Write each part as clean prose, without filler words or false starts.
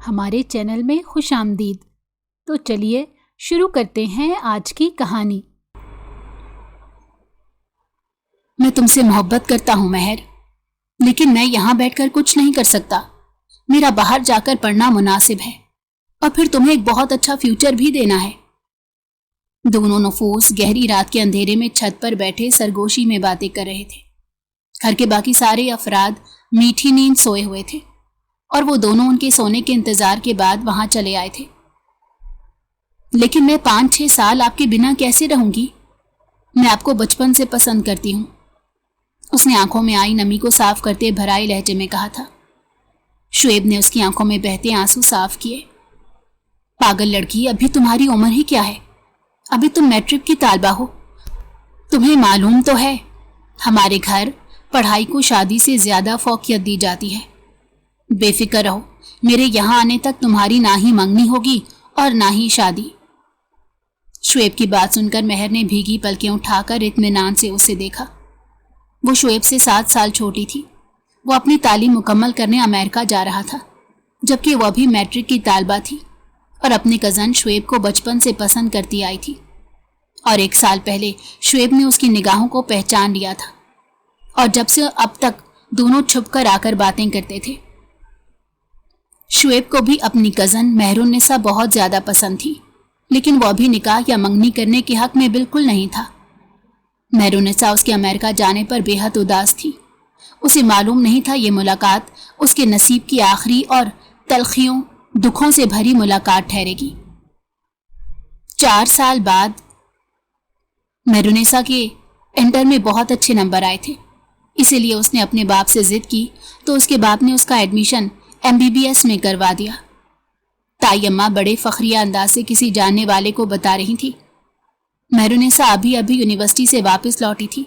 हमारे चैनल में खुश आमदीद। तो चलिए शुरू करते हैं आज की कहानी। मैं तुमसे मोहब्बत करता हूँ महर, लेकिन मैं यहाँ बैठकर कुछ नहीं कर सकता। मेरा बाहर जाकर पढ़ना मुनासिब है और फिर तुम्हें एक बहुत अच्छा फ्यूचर भी देना है। दोनों नफूस गहरी रात के अंधेरे में छत पर बैठे सरगोशी में बातें कर रहे थे। घर के बाकी सारे अफराद मीठी नींद सोए हुए थे और वो दोनों उनके सोने के इंतजार के बाद वहां चले आए थे। लेकिन मैं 5-6 साल आपके बिना कैसे रहूंगी? मैं आपको बचपन से पसंद करती हूं, उसने आंखों में आई नमी को साफ करते भराए लहजे में कहा था। शुएब ने उसकी आंखों में बहते आंसू साफ किए। पागल लड़की, अभी तुम्हारी उम्र ही क्या है? अभी तुम मैट्रिक की तालबा हो। तुम्हें मालूम तो है हमारे घर पढ़ाई को शादी से ज्यादा फौकियत दी जाती है। बेफिक्र रहो, मेरे यहाँ आने तक तुम्हारी ना ही मंगनी होगी और ना ही शादी। शुएब की बात सुनकर महर ने भीगी पलकें उठाकर इत्मीनान से उसे देखा। वो शुएब से 7 साल छोटी थी। वो अपनी तालीम मुकम्मल करने अमेरिका जा रहा था, जबकि वह भी मैट्रिक की तालबा थी और अपने कज़न शुएब को बचपन से पसंद करती आई थी। और 1 साल पहले शुएब ने उसकी निगाहों को पहचान लिया था और जब से अब तक दोनों छुपकर आकर बातें करते थे। शुएब को भी अपनी कज़न मेहरुन्निसा बहुत ज़्यादा पसंद थी, लेकिन वह भी निकाह या मंगनी करने के हक में बिल्कुल नहीं था। मेहरुन्निसा उसके अमेरिका जाने पर बेहद उदास थी। उसे मालूम नहीं था ये मुलाकात उसके नसीब की आखिरी और तलखियों दुखों से भरी मुलाकात ठहरेगी। 4 साल बाद मेहरुन्निसा के इंटर में बहुत अच्छे नंबर आए थे, इसीलिए उसने अपने बाप से जिद की तो उसके बाप ने उसका एडमिशन MBBS में करवा दिया। ताई अम्मा बड़े फखरिया अंदाज से किसी जानने वाले को बता रही थी। मेहरुन्निसा अभी अभी यूनिवर्सिटी से वापस लौटी थी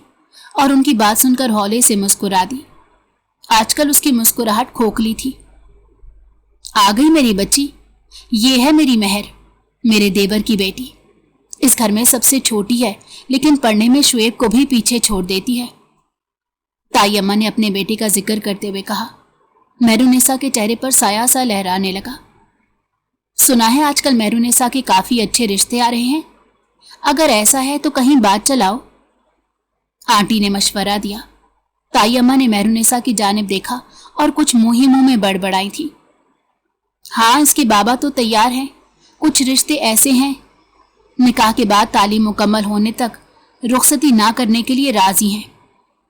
और उनकी बात सुनकर हौले से मुस्कुरा दी। आजकल उसकी मुस्कुराहट खोखली थी। आ गई मेरी बच्ची, ये है मेरी महर, मेरे देवर की बेटी। इस घर में सबसे छोटी है, लेकिन पढ़ने में शुएब को भी पीछे छोड़ देती है। ताई अम्मा ने अपने बेटे का जिक्र करते हुए कहा। मेहरुन्निसा के चेहरे पर साया सा लहराने लगा। सुना है आजकल मेहरुन्निसा के काफी अच्छे रिश्ते आ रहे हैं। अगर ऐसा है तो कहीं बात चलाओ, आंटी ने मशवरा दिया। ताई अम्मा ने मेहरुन्निसा की जानिब देखा और कुछ मुंह ही मुंह में बड़बड़ाई थी। हाँ, इसके बाबा तो तैयार हैं। कुछ रिश्ते ऐसे हैं निकाह के बाद तालीम मुकम्मल होने तक रुखसती ना करने के लिए राजी हैं,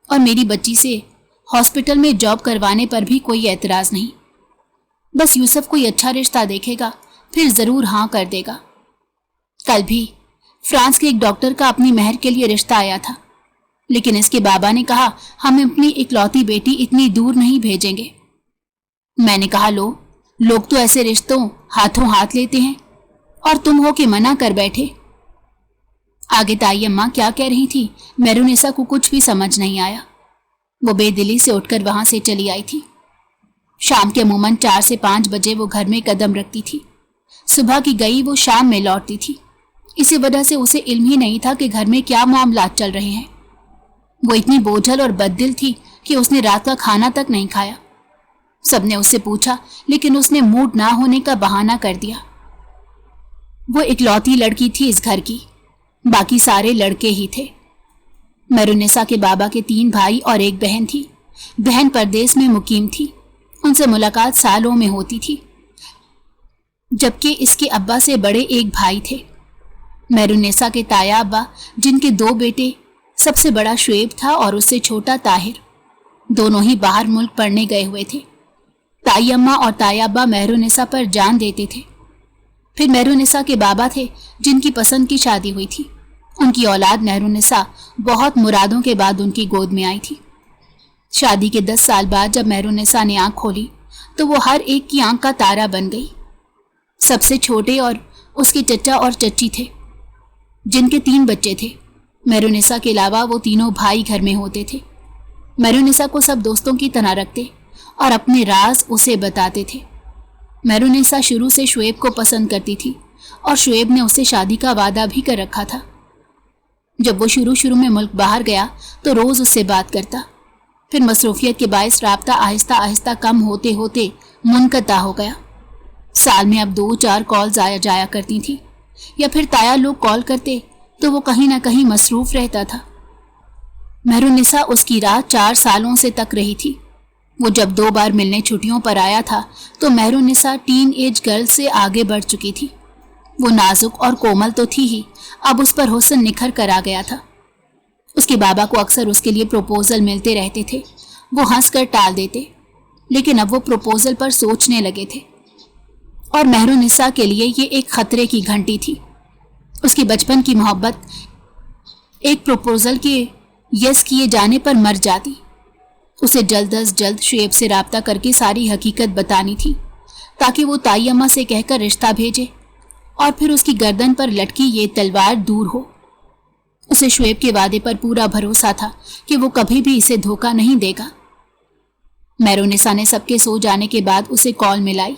और मेरी बच्ची से हॉस्पिटल में जॉब करवाने पर भी कोई एतराज नहीं। बस यूसुफ कोई अच्छा रिश्ता देखेगा, फिर जरूर हाँ कर देगा। कल भी फ्रांस के एक डॉक्टर का अपनी महर के लिए रिश्ता आया था, लेकिन इसके बाबा ने कहा हम अपनी इकलौती बेटी इतनी दूर नहीं भेजेंगे। मैंने कहा लोग तो ऐसे रिश्तों हाथों हाथ लेते हैं और तुम हो के मना कर बैठे। आगे ताई अम्मा क्या कह रही थी मेहरुन्निसा को कुछ भी समझ नहीं आया। वो बेदिली से उठकर वहां से चली आई थी। शाम के अमूमन 4 से 5 बजे वो घर में कदम रखती थी। सुबह की गई वो शाम में लौटती थी। इसी वजह से उसे इल्म ही नहीं था कि घर में क्या मामलात चल रहे हैं। वो इतनी बोझल और बददिल थी कि उसने रात का खाना तक नहीं खाया। सबने उससे पूछा, लेकिन उसने मूड ना होने का बहाना कर दिया। वो इकलौती लड़की थी इस घर की, बाकी सारे लड़के ही थे। मेहरुन्निसा के बाबा के 3 भाई और 1 बहन थी। बहन परदेश में मुकीम थी, उनसे मुलाकात सालों में होती थी, जबकि इसके अब्बा से बड़े 1 भाई थे। मेहरुन्निसा के ताया अब्बा, जिनके 2 बेटे, सबसे बड़ा शुएब था और उससे छोटा ताहिर, दोनों ही बाहर मुल्क पढ़ने गए हुए थे। ताई अम्मा और ताया अब्बा मेहरुन्निसा पर जान देते थे। फिर मेहरुन्निसा के बाबा थे, जिनकी पसंद की शादी हुई थी। उनकी औलाद मेहरुन्निसा बहुत मुरादों के बाद उनकी गोद में आई थी। शादी के 10 साल बाद जब मेहरुन्निसा ने आंख खोली तो वो हर एक की आंख का तारा बन गई। सबसे छोटे और उसके चचा और चच्ची थे, जिनके 3 बच्चे थे। मेहरुन्निसा के अलावा वो तीनों भाई घर में होते थे। मेहरुन्निसा को सब दोस्तों की तरह रखते और अपने राज उसे बताते थे। मेहरुन्निसा शुरू से शुएब को पसंद करती थी और शुएब ने उससे शादी का वादा भी कर रखा था। जब वो शुरू में मुल्क बाहर गया तो रोज़ उससे बात करता, फिर मसरूफियत के बायस राब्ता आहिस्ता आहिस्ता कम होते होते मुनक़ता हो गया। سال میں اب 2-4 کالز آیا جایا کرتی تھی، یا پھر تایا لوگ کال کرتے تو وہ کہیں نہ کہیں مصروف رہتا تھا۔ مہرالنساء اس کی راہ 4 سالوں سے تک رہی تھی۔ وہ جب 2 بار ملنے چھٹیوں پر آیا تھا تو مہرالنساء ٹین ایج گرل سے آگے بڑھ چکی تھی۔ وہ نازک اور کومل تو تھی ہی، اب اس پر حسن نکھر کر آ گیا تھا۔ اس کے بابا کو اکثر اس کے لیے پروپوزل ملتے رہتے تھے، وہ ہنس کر ٹال دیتے، لیکن اب وہ پروپوزل پر سوچنے لگے تھے، اور مہرالنساء کے لیے یہ ایک خطرے کی گھنٹی تھی۔ اس کی بچپن کی محبت ایک پروپوزل کے یس کیے جانے پر مر جاتی۔ اسے جلد از جلد شعیب سے رابطہ کر کے ساری حقیقت بتانی تھی، تاکہ وہ تائی اماں سے کہہ کر رشتہ بھیجے، اور پھر اس کی گردن پر لٹکی یہ تلوار دور ہو۔ اسے شعیب کے وعدے پر پورا بھروسہ تھا کہ وہ کبھی بھی اسے دھوکہ نہیں دے گا۔ مہرالنساء نے سب کے سو جانے کے بعد اسے کال ملائی۔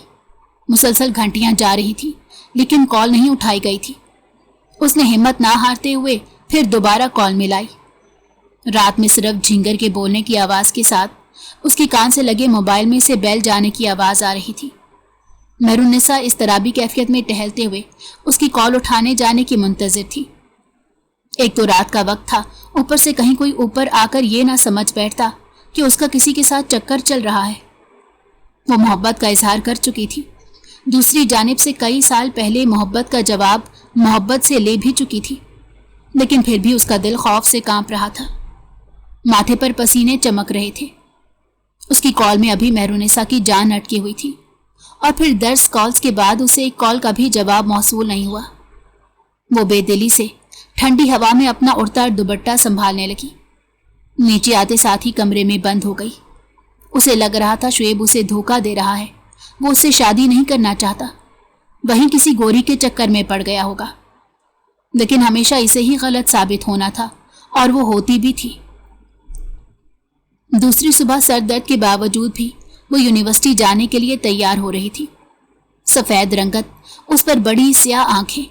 مسلسل گھنٹیاں جا رہی تھی، لیکن کال نہیں اٹھائی گئی تھی۔ اس نے ہمت نہ ہارتے ہوئے پھر دوبارہ کال ملائی۔ رات میں صرف جھینگر کے بولنے کی آواز کے ساتھ اس کے کان سے لگے موبائل میں سے بیل جانے کی آواز آ رہی تھی۔ مہرالنساء اضطرابی کیفیت میں ٹہلتے ہوئے اس کی کال اٹھانے جانے کی منتظر تھی۔ ایک تو رات کا وقت تھا، اوپر سے کہیں کوئی اوپر آ کر یہ نہ سمجھ بیٹھتا کہ اس کا کسی کے ساتھ چکر چل رہا ہے۔ وہ محبت کا اظہار کر چکی تھی، دوسری جانب سے کئی سال پہلے محبت کا جواب محبت سے لے بھی چکی تھی، لیکن پھر بھی اس کا دل خوف سے کانپ رہا تھا۔ ماتھے پر پسینے چمک رہے تھے۔ اس کی کال میں ابھی مہرالنساء کی جان اٹکی ہوئی تھی، اور پھر درس کالز کے بعد اسے ایک کال کا بھی جواب موصول نہیں ہوا۔ وہ بے دلی سے ٹھنڈی ہوا میں اپنا اڑتا دوپٹہ سنبھالنے لگی۔ نیچے آتے ساتھ ہی کمرے میں بند ہو گئی۔ اسے لگ رہا تھا شعیب اسے دھوکہ دے رہا ہے، وہ اس سے شادی نہیں کرنا چاہتا، وہیں کسی گوری کے چکر میں پڑ گیا ہوگا۔ لیکن ہمیشہ اسے ہی غلط ثابت ہونا تھا، اور وہ ہوتی بھی تھی۔ دوسری صبح سر درد کے باوجود بھی وہ یونیورسٹی جانے کے لیے تیار ہو رہی تھی۔ سفید رنگت، اس پر بڑی سیاہ آنکھیں،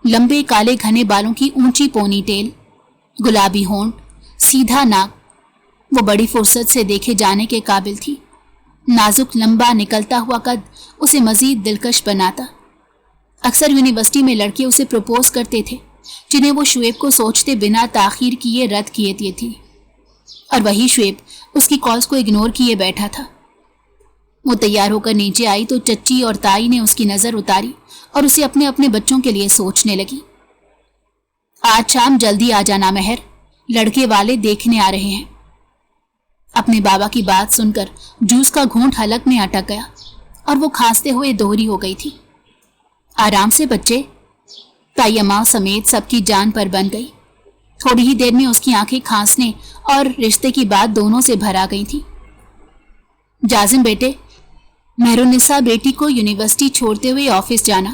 لمبے کالے گھنے بالوں کی اونچی پونی ٹیل، گلابی ہونٹ، سیدھا ناک، وہ بڑی فرصت سے دیکھے جانے کے قابل تھی۔ نازک لمبا نکلتا ہوا قد اسے مزید دلکش بناتا۔ اکثر یونیورسٹی میں لڑکے اسے پروپوز کرتے تھے، جنہیں وہ شعیب کو سوچتے بنا تاخیر کیے رد کیے تھی، اور وہی شعیب اس کی کالز کو اگنور کیے بیٹھا تھا۔ وہ تیار ہو کر نیچے آئی تو چچی اور تائی نے اس کی نظر اتاری اور اسے اپنے اپنے بچوں کے لیے سوچنے لگی۔ آج شام جلدی آ جانا مہر، لڑکے والے دیکھنے آ رہے ہیں۔ اپنے بابا کی بات سن کر جوس کا گھونٹ حلق میں اٹک گیا، اور وہ کھانستے ہوئے دوہری ہو گئی تھی۔ آرام سے بچے، تائی اماں سمیت سب کی جان پر بن گئی۔ تھوڑی ہی دیر میں اس کی آنکھیں کھانسنے اور رشتے کی بات دونوں سے بھر آ گئی تھی۔ جازم بیٹے، مہرالنساء بیٹی کو یونیورسٹی چھوڑتے ہوئے آفس جانا۔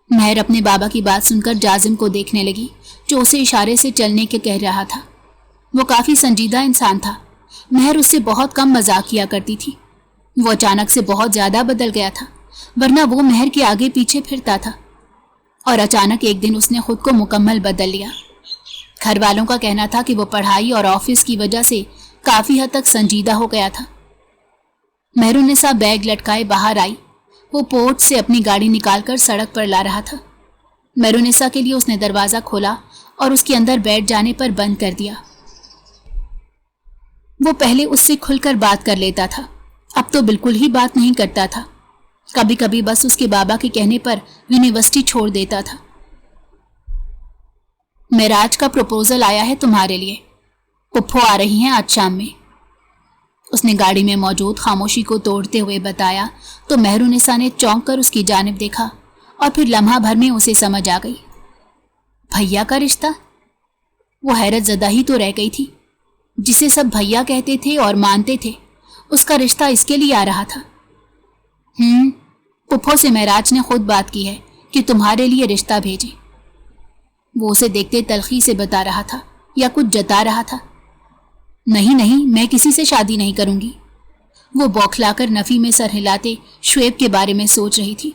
مہر اپنے بابا کی بات سن کر جازم کو دیکھنے لگی، جو اسے اشارے سے چلنے کے کہہ رہا تھا۔ وہ کافی سنجیدہ انسان تھا۔ مہر اس سے بہت کم مذاق کیا کرتی تھی۔ وہ اچانک سے بہت زیادہ بدل گیا تھا، ورنہ وہ مہر کے آگے پیچھے پھرتا تھا، اور اچانک ایک دن اس نے خود کو مکمل بدل لیا۔ گھر والوں کا کہنا تھا کہ وہ پڑھائی اور آفس کی وجہ سے کافی حد تک سنجیدہ ہو گیا تھا۔ مہرالنساء بیگ لٹکائے باہر آئی۔ وہ پورٹ سے اپنی گاڑی نکال کر سڑک پر لا رہا تھا۔ مہرالنساء کے لیے اس نے دروازہ کھولا اور اس کے اندر بیٹھ جانے پر بند کر دیا۔ وہ پہلے اس سے کھل کر بات کر لیتا تھا، اب تو بالکل ہی بات نہیں کرتا تھا۔ کبھی کبھی بس اس کے بابا کے کہنے پر یونیورسٹی چھوڑ دیتا تھا۔ معراج کا پروپوزل آیا ہے تمہارے لیے، پپھو آ رہی ہیں آج شام میں، اس نے گاڑی میں موجود خاموشی کو توڑتے ہوئے بتایا تو مہرالنساء نے چونک کر اس کی جانب دیکھا، اور پھر لمحہ بھر میں اسے سمجھ آ گئی۔ بھیا کا رشتہ؟ وہ حیرت زدہ ہی تو رہ گئی تھی۔ جسے سب بھیا کہتے تھے اور مانتے تھے، اس کا رشتہ اس کے لیے آ رہا تھا۔ پپھو سے معراج نے خود بات کی ہے کہ تمہارے لیے رشتہ بھیجے۔ وہ اسے دیکھتے تلخی سے بتا رہا تھا یا کچھ جتا رہا تھا۔ نہیں، میں کسی سے شادی نہیں کروں گی۔ وہ بوکھلا کر نفی میں سر ہلاتے شعیب کے بارے میں سوچ رہی تھی۔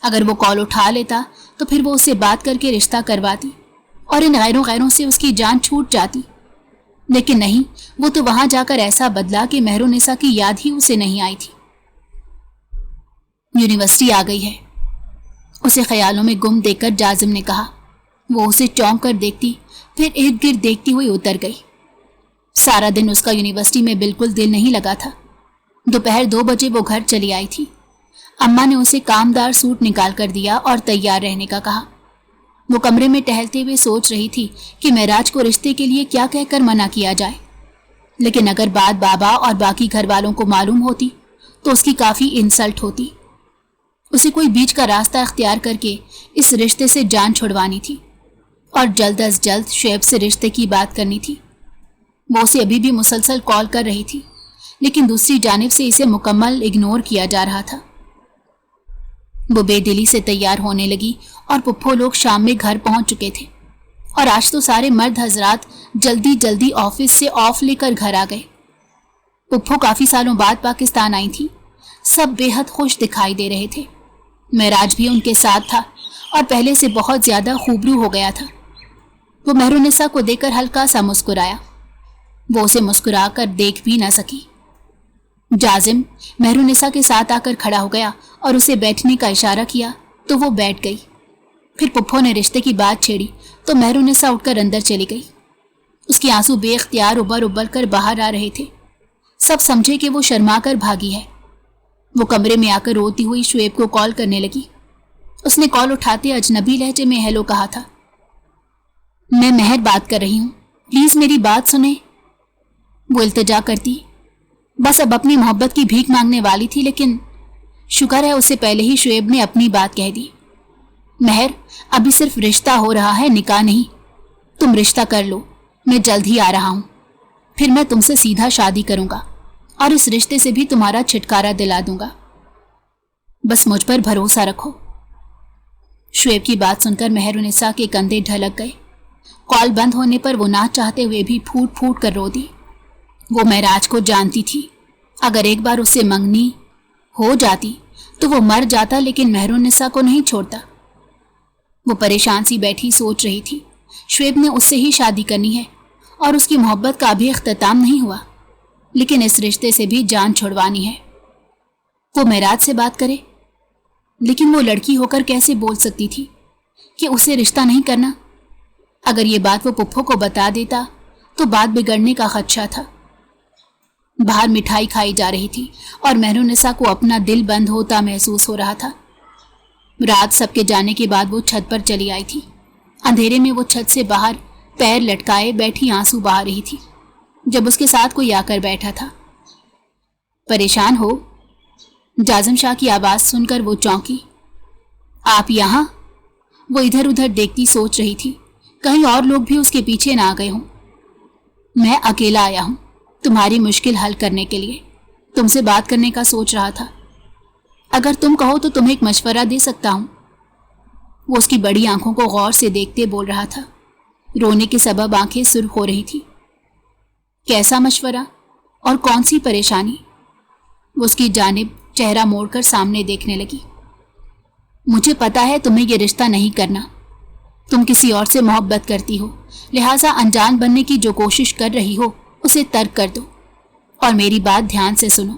اگر وہ کال اٹھا لیتا تو پھر وہ اس سے بات کر کے رشتہ کرواتی، اور ان غیروں سے اس کی جان چھوٹ جاتی۔ لیکن نہیں، وہ تو وہاں جا کر ایسا بدلا کہ مہرالنساء کی یاد ہی اسے نہیں آئی تھی۔ یونیورسٹی آ گئی ہے، اسے خیالوں میں گم دیکھ کر جازم نے کہا۔ وہ اسے چونک کر دیکھتی پھر ارد گرد دیکھتی ہوئی اتر گئی۔ سارا دن اس کا یونیورسٹی میں بالکل دل نہیں لگا تھا۔ دوپہر 2 بجے وہ گھر چلی آئی تھی۔ اماں نے اسے کامدار سوٹ نکال کر دیا اور تیار رہنے کا کہا۔ وہ کمرے میں ٹہلتے ہوئے سوچ رہی تھی کہ معراج کو رشتے کے لیے کیا کہہ کر منع کیا جائے، لیکن اگر بات بابا اور باقی گھر والوں کو معلوم ہوتی تو اس کی کافی انسلٹ ہوتی۔ اسے کوئی بیچ کا راستہ اختیار کر کے اس رشتے سے جان چھڑوانی تھی اور جلد از جلد شعیب سے رشتے کی بات کرنی تھی۔ وہ اسے ابھی بھی مسلسل کال کر رہی تھی، لیکن دوسری جانب سے اسے مکمل اگنور کیا جا رہا تھا۔ وہ بے دلی سے تیار ہونے لگی اور پپھو لوگ شام میں گھر پہنچ چکے تھے، اور آج تو سارے مرد حضرات جلدی جلدی آفس سے آف لے کر گھر آ گئے۔ پپھو کافی سالوں بعد پاکستان آئی تھی۔ سب بے حد خوش دکھائی دے رہے تھے۔ معراج بھی ان کے ساتھ تھا اور پہلے سے بہت زیادہ خوبرو ہو گیا تھا۔ وہ مہرالنساء کو دیکھ کر ہلکا سا مسکرایا۔ وہ اسے مسکرا کر دیکھ بھی نہ سکی۔ جازم مہرالنساء کے ساتھ آ کر کھڑا ہو گیا اور اسے بیٹھنے کا اشارہ کیا تو وہ بیٹھ گئی۔ پھر پپھو نے رشتے کی بات چھیڑی تو مہرالنساء اٹھ کر اندر چلی گئی۔ اس کے آنسو بے اختیار ابل ابل کر باہر آ رہے تھے۔ سب سمجھے کہ وہ شرما کر بھاگی ہے۔ وہ کمرے میں آ کر روتی ہوئی شعیب کو کال کرنے لگی۔ اس نے کال اٹھاتے اجنبی لہجے میں ہیلو کہا تھا۔ میں مہر بات کر رہی ہوں، پلیز میری بات سنیں۔ وہ التجا کرتی، بس اب اپنی محبت کی بھیک مانگنے والی تھی، لیکن شکر ہے اسے پہلے ہی شعیب نے اپنی بات کہہ دی۔ مہر، ابھی صرف رشتہ ہو رہا ہے، نکاح نہیں۔ تم رشتہ کر لو، میں جلد ہی آ رہا ہوں، پھر میں تم سے سیدھا شادی کروں گا اور اس رشتے سے بھی تمہارا چھٹکارا دلا دوں گا۔ بس مجھ پر بھروسہ رکھو۔ شعیب کی بات سن کر مہرالنساء کے کندھے ڈھلک گئے۔ کال بند ہونے پر وہ نہ چاہتے ہوئے بھی پھوٹ پھوٹ کر رو دی۔ وہ معراج کو جانتی تھی۔ اگر ایک بار اس سے منگنی ہو جاتی تو وہ مر جاتا، لیکن مہرالنساء کو نہیں چھوڑتا۔ وہ پریشان سی بیٹھی سوچ رہی تھی، شعیب نے اس سے ہی شادی کرنی ہے اور اس کی محبت کا بھی اختتام نہیں ہوا، لیکن اس رشتے سے بھی جان چھڑوانی ہے۔ وہ معراج سے بات کرے، لیکن وہ لڑکی ہو کر کیسے بول سکتی تھی کہ اسے رشتہ نہیں کرنا؟ اگر یہ بات وہ پپھو کو بتا دیتا تو بات بگڑنے کا خدشہ تھا۔ باہر مٹھائی کھائی جا رہی تھی اور مہرالنساء کو اپنا دل بند ہوتا محسوس ہو رہا تھا۔ رات سب کے جانے کے بعد وہ چھت پر چلی آئی تھی۔ اندھیرے میں وہ چھت سے باہر پیر لٹکائے بیٹھی آنسو بہا رہی تھی جب اس کے ساتھ کوئی آ کر بیٹھا تھا۔ پریشان ہو؟ جازم شاہ کی آواز سن کر وہ چونکی۔ آپ یہاں؟ وہ ادھر ادھر دیکھتی سوچ رہی تھی کہیں اور لوگ بھی اس کے پیچھے نہ آ گئے ہوں۔ میں اکیلا آیا ہوں تمہاری مشکل حل کرنے کے لیے، تم سے بات کرنے کا سوچ رہا تھا۔ اگر تم کہو تو تمہیں ایک مشورہ دے سکتا ہوں۔ وہ اس کی بڑی آنکھوں کو غور سے دیکھتے بول رہا تھا۔ رونے کے سبب آنکھیں سرخ ہو رہی تھی۔ کیسا مشورہ اور کون سی پریشانی؟ وہ اس کی جانب چہرہ موڑ کر سامنے دیکھنے لگی۔ مجھے پتا ہے تمہیں یہ رشتہ نہیں کرنا، تم کسی اور سے محبت کرتی ہو، لہٰذا انجان بننے کی جو کوشش کر رہی ہو اسے ترک کر دو اور میری بات دھیان سے سنو۔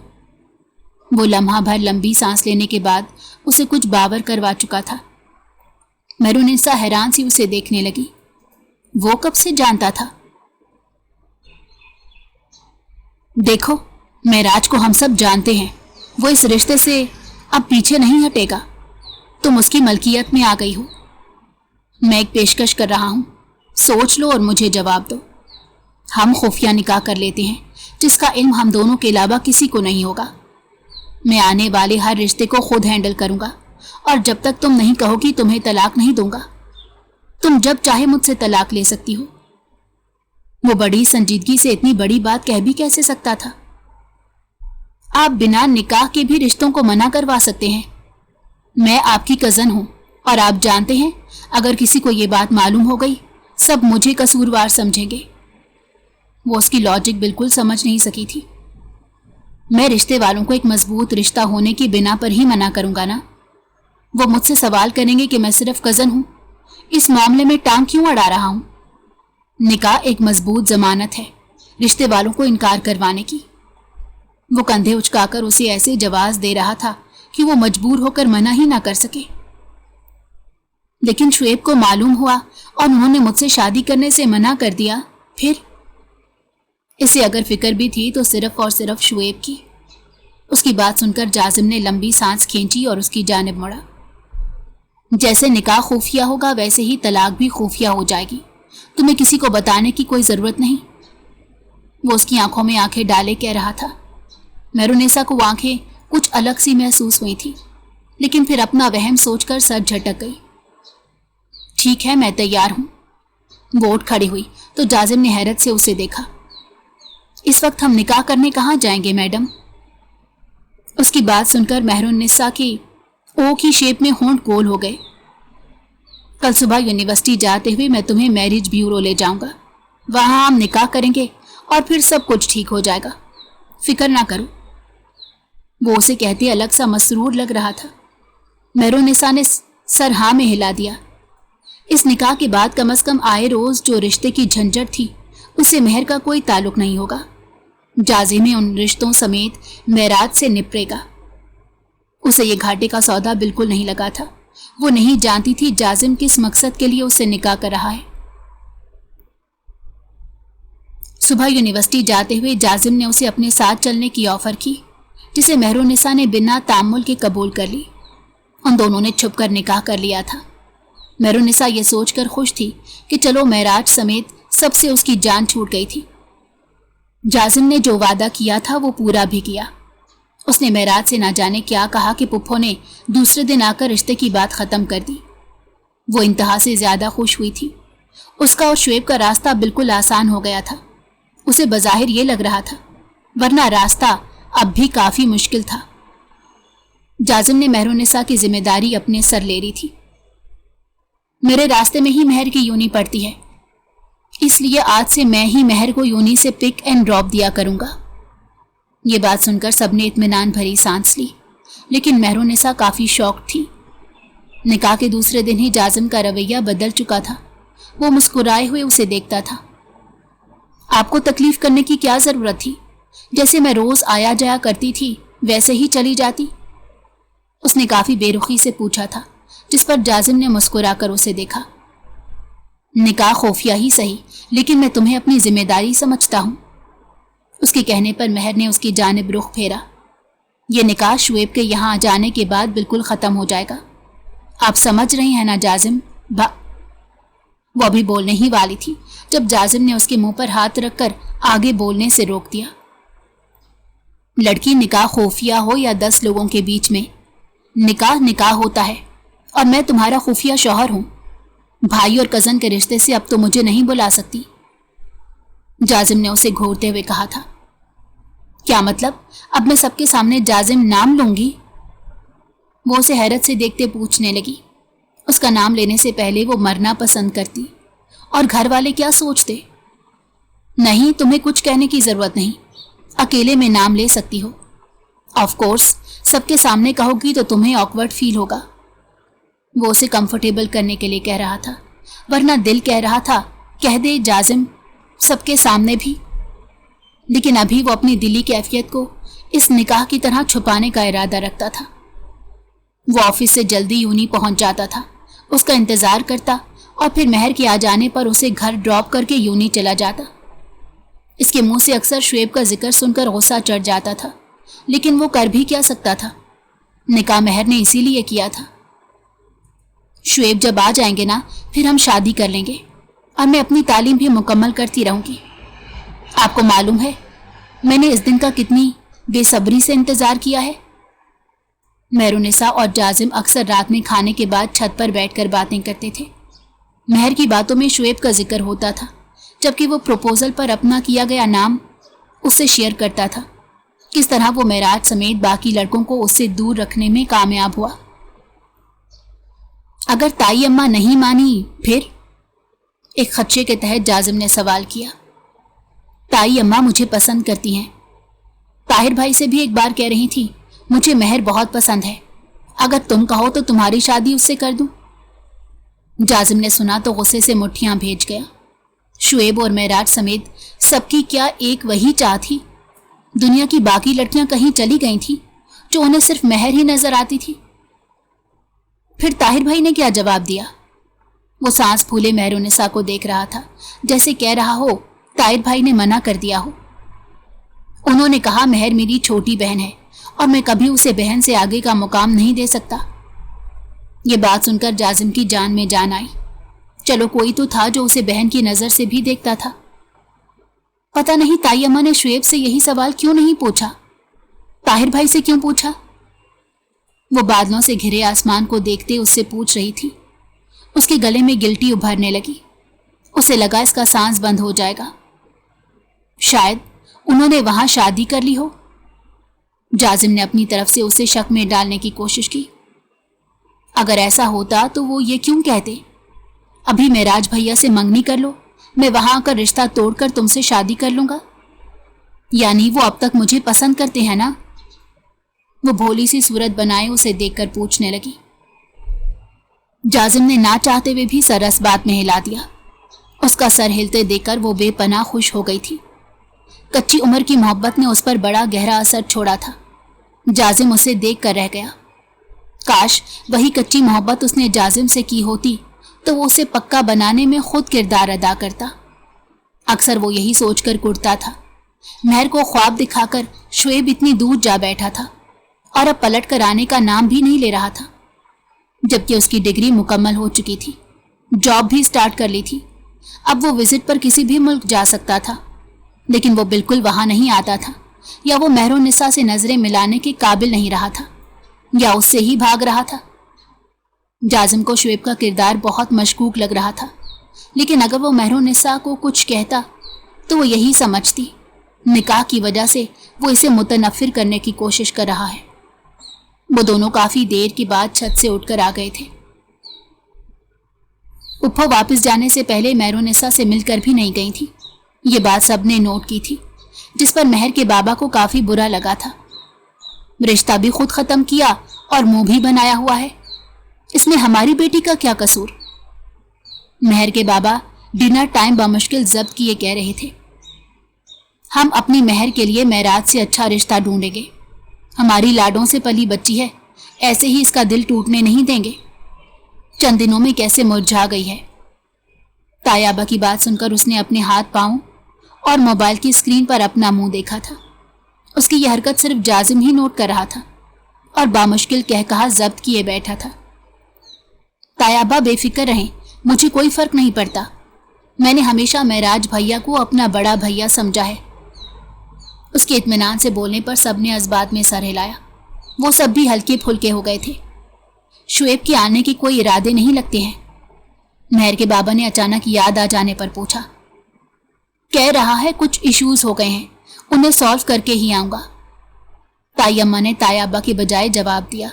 وہ لمحہ بھر لمبی سانس لینے کے بعد اسے کچھ باور کروا چکا تھا۔ مہرالنساء حیران سی اسے دیکھنے لگی۔ وہ کب سے جانتا تھا؟ دیکھو، معراج کو ہم سب جانتے ہیں، وہ اس رشتے سے اب پیچھے نہیں ہٹے گا۔ تم اس کی ملکیت میں آ گئی ہو۔ میں ایک پیشکش کر رہا ہوں، سوچ لو اور مجھے جواب دو۔ ہم خفیہ نکاح کر لیتے ہیں جس کا علم ہم دونوں کے علاوہ کسی کو نہیں ہوگا۔ میں آنے والے ہر رشتے کو خود ہینڈل کروں گا اور جب تک تم نہیں کہو گی تمہیں طلاق نہیں دوں گا۔ تم جب چاہے مجھ سے طلاق لے سکتی ہو۔ وہ بڑی سنجیدگی سے اتنی بڑی بات کہہ بھی کیسے سکتا تھا؟ آپ بنا نکاح کے بھی رشتوں کو منع کروا سکتے ہیں۔ میں آپ کی کزن ہوں اور آپ جانتے ہیں اگر کسی کو یہ بات معلوم ہو گئی سب مجھے قصوروار سمجھیں گے۔ وہ اس کی لاجک بالکل سمجھ نہیں سکی تھی۔ میں رشتے والوں کو ایک مضبوط رشتہ ہونے کی بنا پر ہی منع کروں گا نا؟ وہ مجھ سے سوال کریں گے کہ میں صرف کزن ہوں، اس معاملے میں ٹانگ کیوں اڑا رہا ہوں؟ نکاح ایک مضبوط ضمانت ہے رشتے والوں کو انکار کروانے کی۔ وہ کندھے اچکا کر اسے ایسے جواز دے رہا تھا कि वो मजबूर होकर मना ही ना कर सके। लेकिन शुएब को मालूम हुआ और उन्होंने मुझसे शादी करने से मना कर दिया, फिर? इसे अगर फिक्र भी थी तो सिर्फ और सिर्फ शुएब की। उसकी बात सुनकर जाजिम ने लंबी सांस खींची और उसकी जानिब मुड़ा। जैसे निकाह खुफिया होगा वैसे ही तलाक भी खुफिया हो जाएगी, तुम्हें किसी को बताने की कोई जरूरत नहीं। वो उसकी आंखों में आंखें डाले कह रहा था। मेहरुन्निसा को आंखें कुछ अलग सी महसूस हुई थी, लेकिन फिर अपना वहम सोचकर सर झटक गई। ठीक है, मैं तैयार हूं। वो उठ खड़ी हुई तो जाजिम ने हैरत से उसे देखा। इस वक्त हम निकाह करने कहाँ जाएंगे मैडम? उसकी बात सुनकर मेहरुन्निसा की ओ की शेप में होंठ गोल हो गए। कल सुबह यूनिवर्सिटी जाते हुए मैं तुम्हें मैरिज ब्यूरो ले जाऊंगा, वहां हम निकाह करेंगे और फिर सब कुछ ठीक हो जाएगा, फिक्र ना करो। वो उसे कहते अलग सा मसरूर लग रहा था। मेहरुन्निसा ने सर हाँ में हिला दिया। इस निकाह के बाद कम से कम आए रोज जो रिश्ते की झंझट थी उससे मेहर का कोई ताल्लुक नहीं होगा। जाजिम उन रिश्तों समेत मेराज से निपटेगा। उसे ये घाटे का सौदा बिल्कुल नहीं लगा था। वो नहीं जानती थी जाजिम किस मकसद के लिए उसे निकाह कर रहा है। सुबह यूनिवर्सिटी जाते हुए जाजिम ने उसे अपने साथ चलने की ऑफर की, जिसे मेहरुन्निसा ने बिना तामुल के कबूल कर ली। उन दोनों ने छुपकर निकाह कर लिया था। मेहरुन्निसा ये सोचकर खुश थी कि चलो मेराज समेत सबसे उसकी जान छूट गई थी। जाजिम ने जो वादा किया था वो पूरा भी किया। उसने मेराज से ना जाने क्या कहा कि पुप्पो ने दूसरे दिन आकर रिश्ते की बात खत्म कर दी। वो इंतहा से ज्यादा खुश हुई थी। उसका और शुएब का रास्ता बिल्कुल आसान हो गया था। उसे बज़ाहिर ये लग रहा था, वरना रास्ता अब भी काफी मुश्किल था। जाजिम ने मेहरुन्निसा की जिम्मेदारी अपने सर ले ली थी। मेरे रास्ते में ही मेहर की यूनी पड़ती है, इसलिए आज से मैं ही मेहर को यूनी से पिक एंड ड्रॉप दिया करूंगा। ये बात सुनकर सबने इत्मीनान भरी सांस ली, लेकिन मेहरुन्निसा काफी शॉक्ड थी। निकाह के दूसरे दिन ही जाजिम का रवैया बदल चुका था। वो मुस्कुराए हुए उसे देखता था। आपको तकलीफ करने की क्या जरूरत थी? जैसे मैं रोज आया जाया करती थी वैसे ही चली जाती। उसने काफी बेरुखी से पूछा था, जिस पर जाजिम ने मुस्कुराकर उसे देखा। निकाह खुफिया ही सही, लेकिन मैं तुम्हें अपनी जिम्मेदारी समझता हूं। उसके कहने पर मेहर ने उसकी जानिब रुख फेरा। यह निकाह शुएब के यहां जाने के बाद बिल्कुल खत्म हो जाएगा। आप समझ रही हैं ना जाजिम? वो अभी बोलने ही वाली थी जब जाजिम ने उसके मुंह पर हाथ रखकर आगे बोलने से रोक दिया। लड़की निकाह खुफिया हो या 10 लोगों के बीच में, निकाह निकाह होता है और मैं तुम्हारा खुफिया शौहर हूं। भाई और कजन के रिश्ते से अब तो मुझे नहीं बुला सकती। जाजिम ने उसे घूरते हुए कहा था। क्या मतलब? अब मैं सबके सामने जाजिम नाम लूंगी? वो उसे हैरत से देखते पूछने लगी। उसका नाम लेने से पहले वो मरना पसंद करती, और घर वाले क्या सोचते? नहीं, तुम्हें कुछ कहने की जरूरत नहीं, अकेले में नाम ले सकती हो। ऑफ कोर्स सबके सामने कहोगी तो तुम्हें ऑकवर्ड फील होगा। वो उसे कंफर्टेबल करने के लिए कह रहा था, वरना दिल कह रहा था कह दे जाजिम सबके सामने भी। लेकिन अभी वो अपनी दिली कैफियत को इस निकाह की तरह छुपाने का इरादा रखता था। वो ऑफिस से जल्दी यूनी पहुंच जाता था, उसका इंतजार करता और फिर मेहर के आ जाने पर उसे घर ड्रॉप करके यूनी चला जाता। इसके मुंह से अक्सर शुएब का जिक्र सुनकर गुस्सा चढ़ जाता था, लेकिन वो कर भी क्या सकता था? निकाह मेहर ने इसीलिए किया था। शुएब जब आ जाएंगे ना, फिर हम शादी कर लेंगे और मैं अपनी तालीम भी मुकम्मल करती रहूंगी। आपको मालूम है मैंने इस दिन का कितनी बेसब्री से इंतजार किया है। मेहरुन्निसा और जाजिम अक्सर रात में खाने के बाद छत पर बैठकर बातें करते थे। मेहर की बातों में शुएब का जिक्र होता था, जबकि वो प्रपोजल पर अपना किया गया नाम उससे शेयर करता था। किस तरह वो मेराज समेत बाकी लड़कों को उससे दूर रखने में कामयाब हुआ। अगर ताई अम्मा नहीं मानी फिर? एक खदशे के तहत जाजिम ने सवाल किया। ताई अम्मा मुझे पसंद करती हैं। ताहिर भाई से भी एक बार कह रही थी मुझे मेहर बहुत पसंद है, अगर तुम कहो तो तुम्हारी शादी उससे कर दूं। जाजिम ने सुना तो गुस्से से मुट्ठियां भेज गया। शुएब और मेराज समेत सबकी क्या एक वही चाह थी? दुनिया की बाकी लड़कियां कहीं चली गई थी जो उन्हें सिर्फ महर ही नजर आती थी। फिर ताहिर भाई ने क्या जवाब दिया? वो सांस फूले मेहरुन्निसा को देख रहा था, जैसे कह रहा हो ताहिर भाई ने मना कर दिया हो। उन्होंने कहा, महर मेरी छोटी बहन है और मैं कभी उसे बहन से आगे का मुकाम नहीं दे सकता। ये बात सुनकर जाजिम की जान में जान आई। चलो कोई तो था जो उसे बहन की नजर से भी देखता था। पता नहीं ताई अम्मा ने शुएब से यही सवाल क्यों नहीं पूछा, ताहिर भाई से क्यों पूछा? वो बादलों से घिरे आसमान को देखते उससे पूछ रही थी। उसके गले में गिल्टी उभरने लगी। उसे लगा इसका सांस बंद हो जाएगा। शायद उन्होंने वहां शादी कर ली हो। जाजिम ने अपनी तरफ से उसे शक में डालने की कोशिश की। अगर ऐसा होता तो वो ये क्यों कहते, अभी मेराज भैया से मंगनी कर लो, मैं वहां आकर रिश्ता तोड़कर तुमसे शादी कर लूंगा। यानी वो अब तक मुझे पसंद करते हैं ना? वो भोली सी सूरत बनाए उसे देखकर पूछने लगी। जाजिम ने ना चाहते हुए भी सर इस बात में हिला दिया। उसका सर हिलते देखकर वो बेपनाह खुश हो गई थी। कच्ची उम्र की मोहब्बत ने उस पर बड़ा गहरा असर छोड़ा था। जाजिम उसे देख कर रह गया। काश वही कच्ची मोहब्बत उसने जाजिम से की होती तो वो उसे पक्का बनाने में खुद किरदार अदा करता। अक्सर वो यही सोचकर कुढ़ता था। महर को ख्वाब दिखाकर शुएब इतनी दूर जा बैठा था और अब पलट कर आने का नाम भी नहीं ले रहा था, जबकि उसकी डिग्री मुकम्मल हो चुकी थी, जॉब भी स्टार्ट कर ली थी। अब वो विजिट पर किसी भी मुल्क जा सकता था, लेकिन वो बिल्कुल वहां नहीं आता था, या वो मेहरुन्निसा से नजरें मिलाने के काबिल नहीं रहा था, या उससे ही भाग रहा था। जाजिम को शुएब का किरदार बहुत मशकूक लग रहा था, लेकिन अगर वो मेहरुन्निसा को कुछ कहता तो वो यही समझती निकाह की वजह से वो इसे मुतनफिर करने की कोशिश कर रहा है। वो दोनों काफी देर के बाद छत से उठकर आ गए थे। उप्पो वापस जाने से पहले मेहरुन्निसा से मिलकर भी नहीं गई थी। ये बात सबने नोट की थी, जिस पर महर के बाबा को काफी बुरा लगा था। रिश्ता भी खुद खत्म किया और मुंह भी बनाया हुआ है, इसमें हमारी बेटी का क्या कसूर? महर के बाबा डिनर टाइम बामुश्किल जब्त किए कह रहे थे, हम अपनी महर के लिए मेराज से अच्छा रिश्ता ढूंढेंगे। हमारी लाडों से पली बच्ची है, ऐसे ही इसका दिल टूटने नहीं देंगे। चंद दिनों में कैसे मुरझा गई है। तायाबा की बात सुनकर उसने अपने हाथ पांव और मोबाइल की स्क्रीन पर अपना मुंह देखा था। उसकी यह हरकत सिर्फ जाजिम ही नोट कर रहा था और बामुश्किल कहकहा जब्त किए बैठा था। तायाबा बेफिक्र रहें, मुझे कोई फर्क नहीं पड़ता। मैंने हमेशा मेराज भैया को अपना बड़ा भैया समझा है। उसके इत्मीनान से बोलने पर सबने इस में सर हिलाया। वो सब भी हल्के फुल्के हो गए थे। शुएब के आने के कोई इरादे नहीं लगते हैं? महर के बाबा ने अचानक याद आ जाने पर पूछा। कह रहा है कुछ इश्यूज हो गए हैं, उन्हें सॉल्व करके ही आऊंगा। ताई अम्मा ने तायाबा के बजाय जवाब दिया।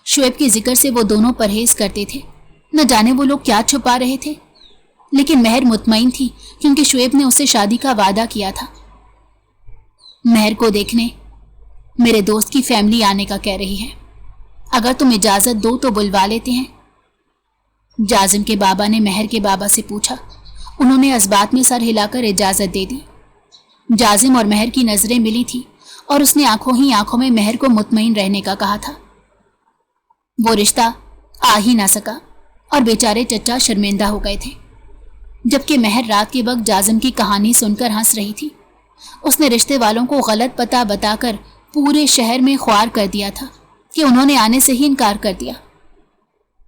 शुएब के जिक्र से वो दोनों परहेज करते थे, न जाने वो लोग क्या छुपा रहे थे, लेकिन महर मुतमईन थी क्योंकि शुएब ने उससे शादी का वादा किया था। महर को देखने मेरे दोस्त की फैमिली आने का कह रही है, अगर तुम इजाजत दो तो बुलवा लेते हैं। जाजिम के बाबा ने महर के बाबा से पूछा। उन्होंने इस बात में सर हिलाकर इजाजत दे दी। जाजिम और महर की नजरें मिली थी और उसने आंखों ही आंखों में महर को मुतमईन रहने का कहा था। वो रिश्ता आ ही ना सका और बेचारे चचा शर्मिंदा हो गए थे, जबकि महर रात के वक्त जाजिम की कहानी सुनकर हंस रही थी। उसने रिश्ते वालों को गलत पता बताकर पूरे शहर में ख्वार कर दिया था कि उन्होंने आने से ही इनकार कर दिया।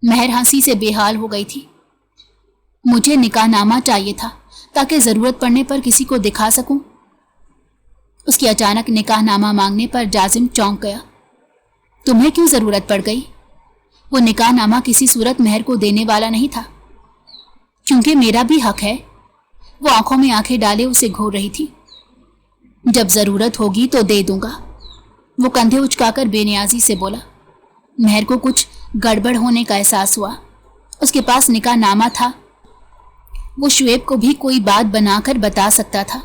महर हंसी से बेहाल हो गई थी। मुझे निकाहनामा चाहिए था ताकि जरूरत पड़ने पर किसी को दिखा सकूं। उसकी अचानक निकाहनामा मांगने पर जाजिम चौंक गया। तुम्हें क्यों जरूरत पड़ गई? वो निकाहनामा किसी सूरत महर को देने वाला नहीं था, क्योंकि मेरा भी हक है। वो आंखों में आंखें डाले उसे घूर रही थी। जब जरूरत होगी तो दे दूंगा, वो कंधे उचकाकर बेनियाजी से बोला। महर को कुछ गड़बड़ होने का एहसास हुआ। उसके पास निकाहनामा था, वो शुएब को भी कोई बात बनाकर बता सकता था।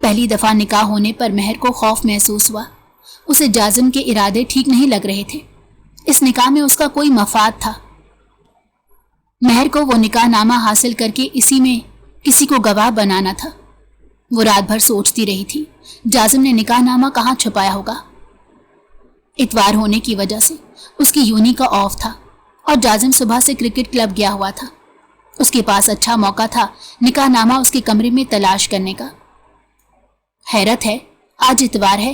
पहली दफा निकाह होने पर महर को खौफ महसूस हुआ। उसे जाजिम के इरादे ठीक नहीं लग रहे थे। इस निकाह में उसका कोई मफाद था। महर को वो निकाहनामा हासिल करके इसी में किसी को गवाह बनाना था। वो रात भर सोचती रही थी, जाजिम ने निकाहनामा कहाँ छुपाया होगा। اتوار ہونے کی وجہ سے اس کی یونی کا آف تھا اور جازم صبح سے کرکٹ کلب گیا ہوا تھا۔ اس کے پاس اچھا موقع تھا نکاح نامہ اس کے کمرے میں تلاش کرنے کا۔ حیرت ہے، آج اتوار ہے،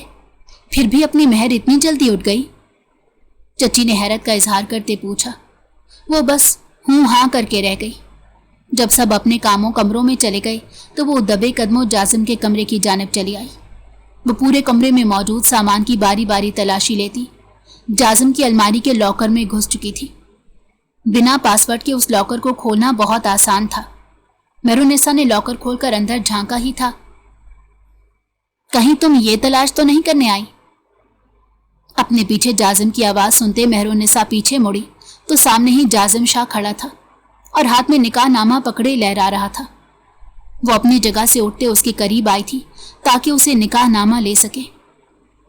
پھر بھی اپنی مہر اتنی جلدی اٹھ گئی؟ چچی نے حیرت کا اظہار کرتے پوچھا۔ وہ بس ہوں ہاں کر کے رہ گئی۔ جب سب اپنے کمروں میں چلے گئے تو وہ دبے قدموں جازم کے کمرے کی جانب چلی آئی۔ وہ پورے کمرے میں موجود سامان کی باری باری تلاشی لیتی۔ جازم کی الماری کے لاکر میں گھس چکی تھی۔ بنا پاس ورڈ کے اس لاکر کو کھولنا بہت آسان تھا۔ مہرالنساء نے لاکر کھول کر اندر جھانکا ہی تھا، کہیں تم یہ تلاش تو نہیں کرنے آئی؟ اپنے پیچھے جازم کی آواز سنتے مہرالنساء پیچھے مڑی تو سامنے ہی جازم شاہ کھڑا تھا اور ہاتھ میں نکاح نامہ پکڑے لہرا رہا تھا۔ وہ اپنی جگہ سے اٹھتے اس کے قریب آئی تھی تاکہ اسے نکاح نامہ لے سکے،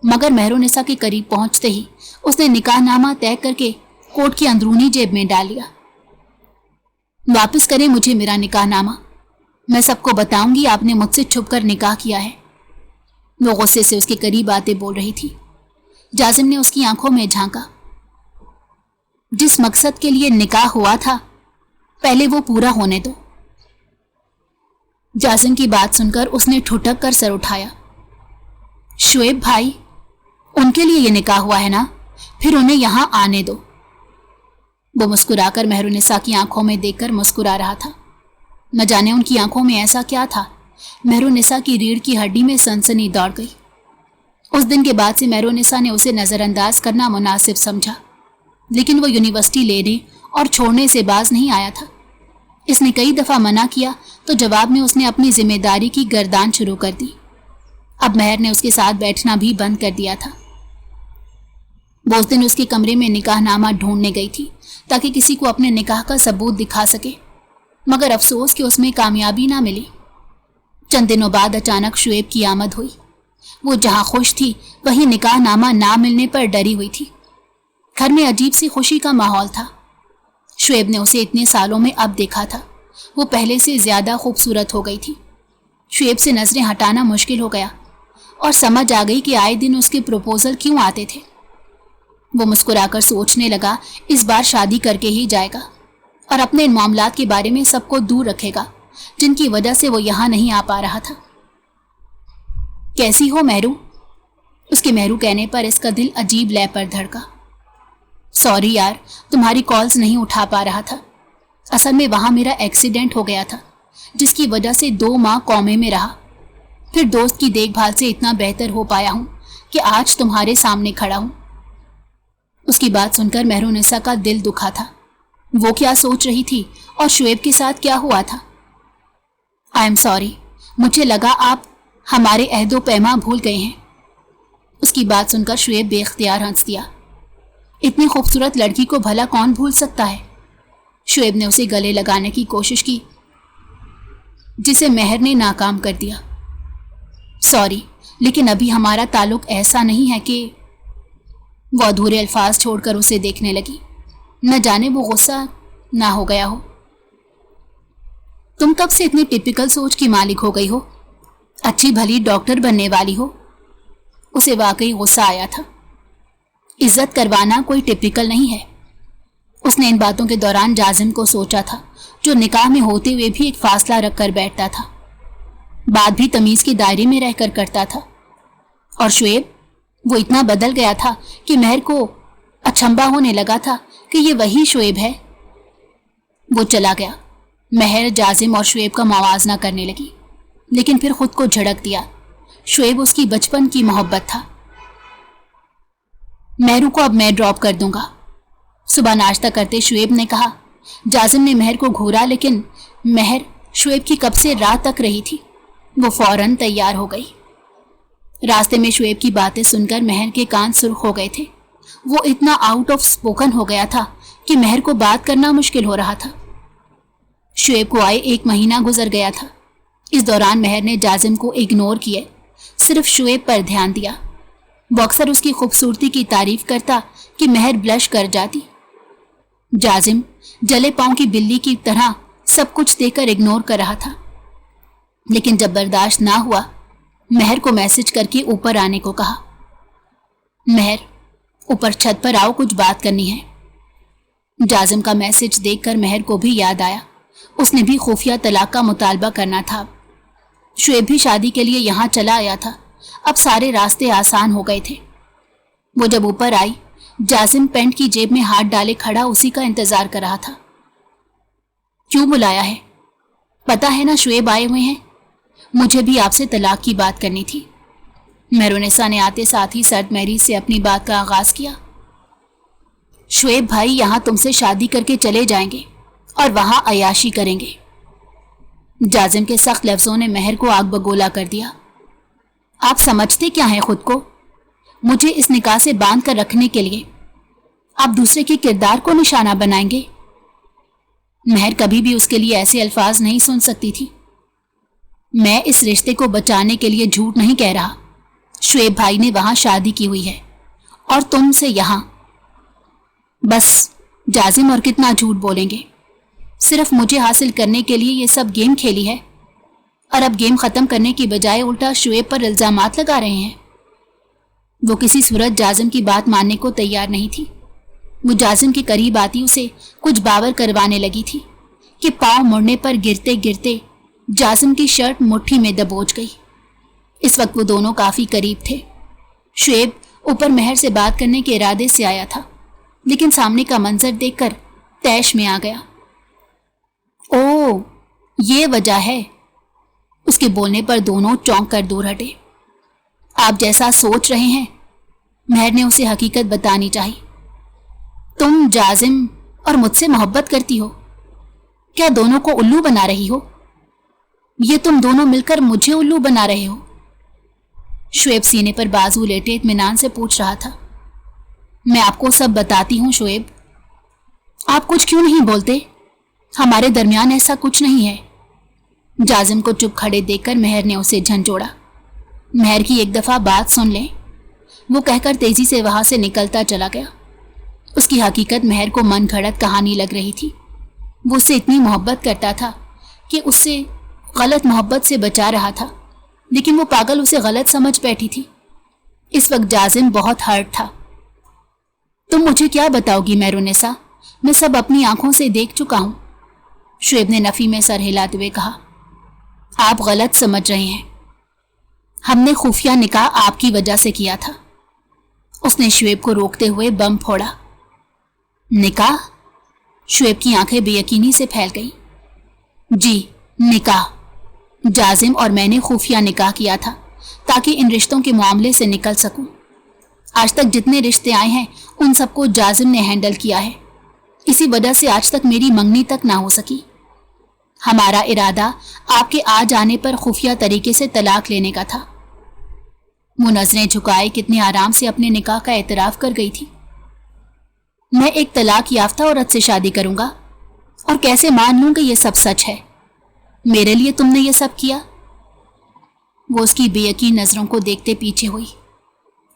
مگر مہرالنساء کے قریب پہنچتے ہی اس نے نکاح نامہ طے کر کے کوٹ کی اندرونی جیب میں ڈال لیا۔ واپس کریں مجھے میرا نکاح نامہ، میں سب کو بتاؤں گی آپ نے مجھ سے چھپ کر نکاح کیا ہے۔ وہ غصے سے اس کے قریب آتے بول رہی تھی۔ جازم نے اس کی آنکھوں میں جھانکا۔ جس مقصد کے لیے نکاح ہوا تھا پہلے وہ پورا ہونے دو۔ جازم کی بات سن کر اس نے ٹھٹک کر سر اٹھایا۔ شعیب بھائی، ان کے لیے یہ نکاح ہوا ہے نا، پھر انہیں یہاں آنے دو۔ وہ مسکرا کر مہرالنساء کی آنکھوں میں دیکھ کر مسکرا رہا تھا۔ نہ جانے ان کی آنکھوں میں ایسا کیا تھا، مہرالنساء کی ریڑھ کی ہڈی میں سنسنی دوڑ گئی۔ اس دن کے بعد سے مہرالنساء نے اسے نظر انداز کرنا مناسب سمجھا، لیکن وہ یونیورسٹی لینے اور چھوڑنے سے باز نہیں آیا تھا۔ اس نے کئی دفعہ منع کیا تو جواب میں اس نے اپنی ذمہ داری کی گردان شروع کر دی۔ اب مہر نے اس کے ساتھ بیٹھنا بھی بند کر دیا تھا۔ وہ اس دن اس کے کمرے میں نکاح نامہ ڈھونڈنے گئی تھی تاکہ کسی کو اپنے نکاح کا ثبوت دکھا سکے، مگر افسوس کہ اس میں کامیابی نہ ملی۔ چند دنوں بعد اچانک شعیب کی آمد ہوئی۔ وہ جہاں خوش تھی وہیں نکاح نامہ نہ ملنے پر ڈری ہوئی تھی۔ گھر میں عجیب سی خوشی کا ماحول تھا۔ شعیب نے اسے اتنے سالوں میں اب دیکھا تھا۔ وہ پہلے سے زیادہ خوبصورت ہو گئی تھی۔ شعیب سے نظریں ہٹانا مشکل ہو گیا اور سمجھ آ گئی کہ آئے دن اس کے پروپوزل کیوں آتے تھے۔ وہ مسکرا کر سوچنے لگا اس بار شادی کر کے ہی جائے گا اور اپنے ان معاملات کے بارے میں سب کو دور رکھے گا جن کی وجہ سے وہ یہاں نہیں آ پا رہا تھا۔ کیسی ہو مہرو؟ اس کے مہرو کہنے پر اس کا دل عجیب لے پر دھڑکا۔ سوری یار، تمہاری کالز نہیں اٹھا پا رہا تھا۔ اصل میں وہاں میرا ایکسیڈنٹ ہو گیا تھا جس کی وجہ سے 2 ماہ کومے میں رہا، پھر دوست کی دیکھ بھال سے اتنا بہتر ہو پایا ہوں کہ آج تمہارے سامنے کھڑا ہوں۔ اس کی بات سن کر مہرالنساء کا دل دکھا تھا۔ وہ کیا سوچ رہی تھی اور شعیب کے ساتھ کیا ہوا تھا؟ آئی ایم سوری، مجھے لگا آپ ہمارے عہد و پیما بھول گئے ہیں۔ اس کی بات سن کر شعیب بے اختیار ہنس دیا۔ اتنی خوبصورت لڑکی کو بھلا کون بھول سکتا ہے؟ شعیب نے اسے گلے لگانے کی کوشش کی جسے مہر نے ناکام کر دیا۔ سوری، لیکن ابھی ہمارا تعلق ایسا نہیں ہے کہ… وہ ادھورے الفاظ چھوڑ کر اسے دیکھنے لگی۔ نہ جانے وہ غصہ نہ ہو گیا ہو۔ تم کب سے اتنی ٹپیکل سوچ کی مالک ہو گئی ہو؟ اچھی بھلی ڈاکٹر بننے والی ہو۔ اسے واقعی غصہ آیا تھا۔ عزت کروانا کوئی ٹپیکل نہیں ہے۔ اس نے ان باتوں کے دوران جازم کو سوچا تھا جو نکاح میں ہوتے ہوئے بھی ایک فاصلہ رکھ کر بیٹھتا تھا، بات بھی تمیز کے دائرے میں رہ کر کرتا تھا۔ اور شعیب، وہ اتنا بدل گیا تھا کہ مہر کو اچھمبا ہونے لگا تھا کہ یہ وہی شعیب ہے۔ وہ چلا گیا۔ مہر جازم اور شعیب کا موازنہ کرنے لگی، لیکن پھر خود کو جھڑک دیا۔ شعیب اس کی بچپن کی محبت تھا۔ مہرو کو اب میں ڈراپ کر دوں گا، صبح ناشتہ کرتے شعیب نے کہا۔ جازم نے مہر کو گھورا، لیکن مہر شعیب کی کب سے رات تک رہی تھی۔ وہ فوراً تیار ہو گئی۔ راستے میں شعیب کی باتیں سن کر مہر کے کان سرخ ہو گئے تھے۔ وہ اتنا آؤٹ آف سپوکن ہو گیا تھا کہ مہر کو بات کرنا مشکل ہو رہا تھا۔ شعیب کو آئے 1 مہینہ گزر گیا تھا۔ اس دوران مہر نے جازم کو اگنور کیے، صرف شعیب پر دھیان دیا۔ وہ اکثر اس کی خوبصورتی کی تعریف کرتا کہ مہر بلش کر جاتی۔ جازم جلے پاؤں کی بلی کی طرح سب کچھ دے کر اگنور کر رہا تھا، لیکن جب برداشت نہ ہوا، مہر کو میسج کر کے اوپر آنے کو کہا۔ مہر، ऊपर छत पर आओ, कुछ बात करनी है। जाजिम का मैसेज देखकर महर को भी याद आया, उसने भी खुफिया तलाक का मुतालबा करना था। शुएब भी शादी के लिए यहाँ चला आया था, अब सारे रास्ते आसान हो गए थे। वो जब ऊपर आई, जाजिम पैंट की जेब में हाथ डाले खड़ा उसी का इंतजार कर रहा था। क्यों बुलाया है? पता है ना शुएब आए हुए हैं। मुझे भी आपसे तलाक की बात करनी थी। मेहरुनिसा ने आते साथ ही सर्द महरी से अपनी बात का आगाज किया। शुएब भाई यहाँ तुमसे शादी करके चले जाएंगे और वहां अयाशी करेंगे। जाजिम के सख्त लफ्जों ने महर को आग बगोला कर दिया। आप समझते क्या हैं खुद को? मुझे इस निकाह से बांध कर रखने के लिए आप दूसरे के किरदार को निशाना बनाएंगे। महर कभी भी उसके लिए ऐसे अल्फाज नहीं सुन सकती थी। मैं इस रिश्ते को बचाने के लिए झूठ नहीं कह रहा। शुएब भाई ने वहां शादी की हुई है और तुमसे यहां। बस जाजिम, और कितना झूठ बोलेंगे? सिर्फ मुझे हासिल करने के लिए ये सब गेम खेली है और अब गेम खत्म करने की बजाय उल्टा शुएब पर इल्जामात लगा रहे हैं। वो किसी सूरत जाजिम की बात मानने को तैयार नहीं थी। वो जाजिम के करीब आती उसे कुछ बावर करवाने लगी थी कि पांव मुड़ने पर गिरते गिरते जाजिम की शर्ट मुट्ठी में दबोच गई। इस वक्त वो दोनों काफी करीब थे। शुएब ऊपर महर से बात करने के इरादे से आया था, लेकिन सामने का मंजर देखकर तैश में आ गया। ओह, ये वजह है। उसके बोलने पर दोनों चौंक कर दूर हटे। आप जैसा सोच रहे हैं, महर ने उसे हकीकत बतानी चाहिए। तुम जाजिम और मुझसे मोहब्बत करती हो? क्या दोनों को उल्लू बना रही हो? ये तुम दोनों मिलकर मुझे उल्लू बना रहे हो? शुएब सीने पर बाजू लेटे इत्मीनान से पूछ रहा था। मैं आपको सब बताती हूं शुएब। आप कुछ क्यों नहीं बोलते? हमारे दरमियान ऐसा कुछ नहीं है। जाजिम को चुप खड़े देखकर महर ने उसे झंझोड़ा। महर की एक दफा बात सुन ले, वो कहकर तेजी से वहां से निकलता चला गया। उसकी हकीकत महर को मन घड़त कहानी लग रही थी। वो उससे इतनी मोहब्बत करता था कि उससे गलत मोहब्बत से बचा रहा था, लेकिन वो पागल उसे गलत समझ बैठी थी। इस वक्त जाजिम बहुत हर्ट था। तुम मुझे क्या बताओगी मेहरुनिसा? मैं सब अपनी आंखों से देख चुका हूं। शुएब ने नफी में सर हिलाते हुए कहा। आप गलत समझ रहे हैं। हमने खुफिया निकाह आपकी वजह से किया था। उसने शुएब को रोकते हुए बम फोड़ा। निकाह? शुएब की आंखें बेयकीनी से फैल गईं। जी, निकाह। जाजिम और मैंने खुफिया निकाह किया था ताकि इन रिश्तों के मामले से निकल सकूं। आज तक जितने रिश्ते आए हैं उन सबको जाजिम ने हैंडल किया है। इसी वजह से आज तक मेरी मंगनी तक ना हो सकी। हमारा इरादा आपके आ जाने पर खुफिया तरीके से तलाक लेने का था। वो नजरें झुकाए कितने आराम से अपने निकाह का एतराफ कर गई थी। मैं एक तलाक याफ्ता औरत से शादी करूंगा और कैसे मान लूं कि ये सब सच है? मेरे लिए तुमने ये सब किया? वो उसकी बेयकीन नजरों को देखते पीछे हुई।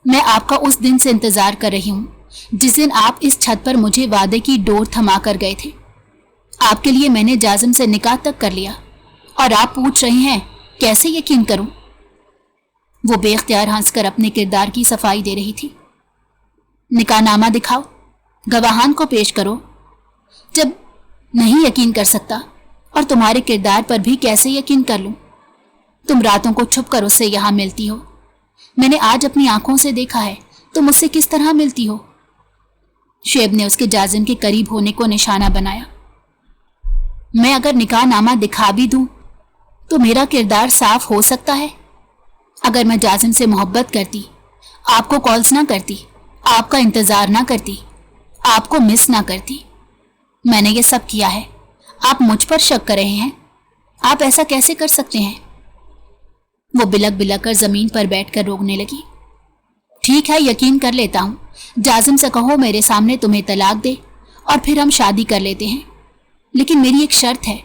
मैं आपका उस दिन से इंतजार कर रही हूं जिस दिन आप इस छत पर मुझे वादे की डोर थमा कर गए थे। आपके लिए मैंने जाजिम से निकाह तक कर लिया और आप पूछ रहे हैं कैसे यकीन करूं? वो बेख्तियार हंसकर अपने किरदार की सफाई दे रही थी। निकाहनामा दिखाओ, गवाहान को पेश करो। जब नहीं यकीन कर सकता और तुम्हारे किरदार पर भी कैसे यकीन कर लूं? तुम रातों को छुप कर उससे यहां मिलती हो। मैंने आज अपनी आंखों से देखा है तुम उससे किस तरह मिलती हो। शुएब ने उसके जाजिम के करीब होने को निशाना बनाया। मैं अगर निकाहनामा दिखा भी दूं तो मेरा किरदार साफ हो सकता है। अगर मैं जाजिम से मोहब्बत करती, आपको कॉल्स ना करती, आपका इंतजार ना करती, आपको मिस ना करती। मैंने ये सब किया है। आप मुझ पर शक कर रहे हैं? आप ऐसा कैसे कर सकते हैं? वो बिलक बिलक कर जमीन पर बैठकर रोने लगी। ठीक है, यकीन कर लेता हूं। जाजिम से कहो मेरे सामने तुम्हें तलाक दे और फिर हम शादी कर लेते हैं, लेकिन मेरी एक शर्त है।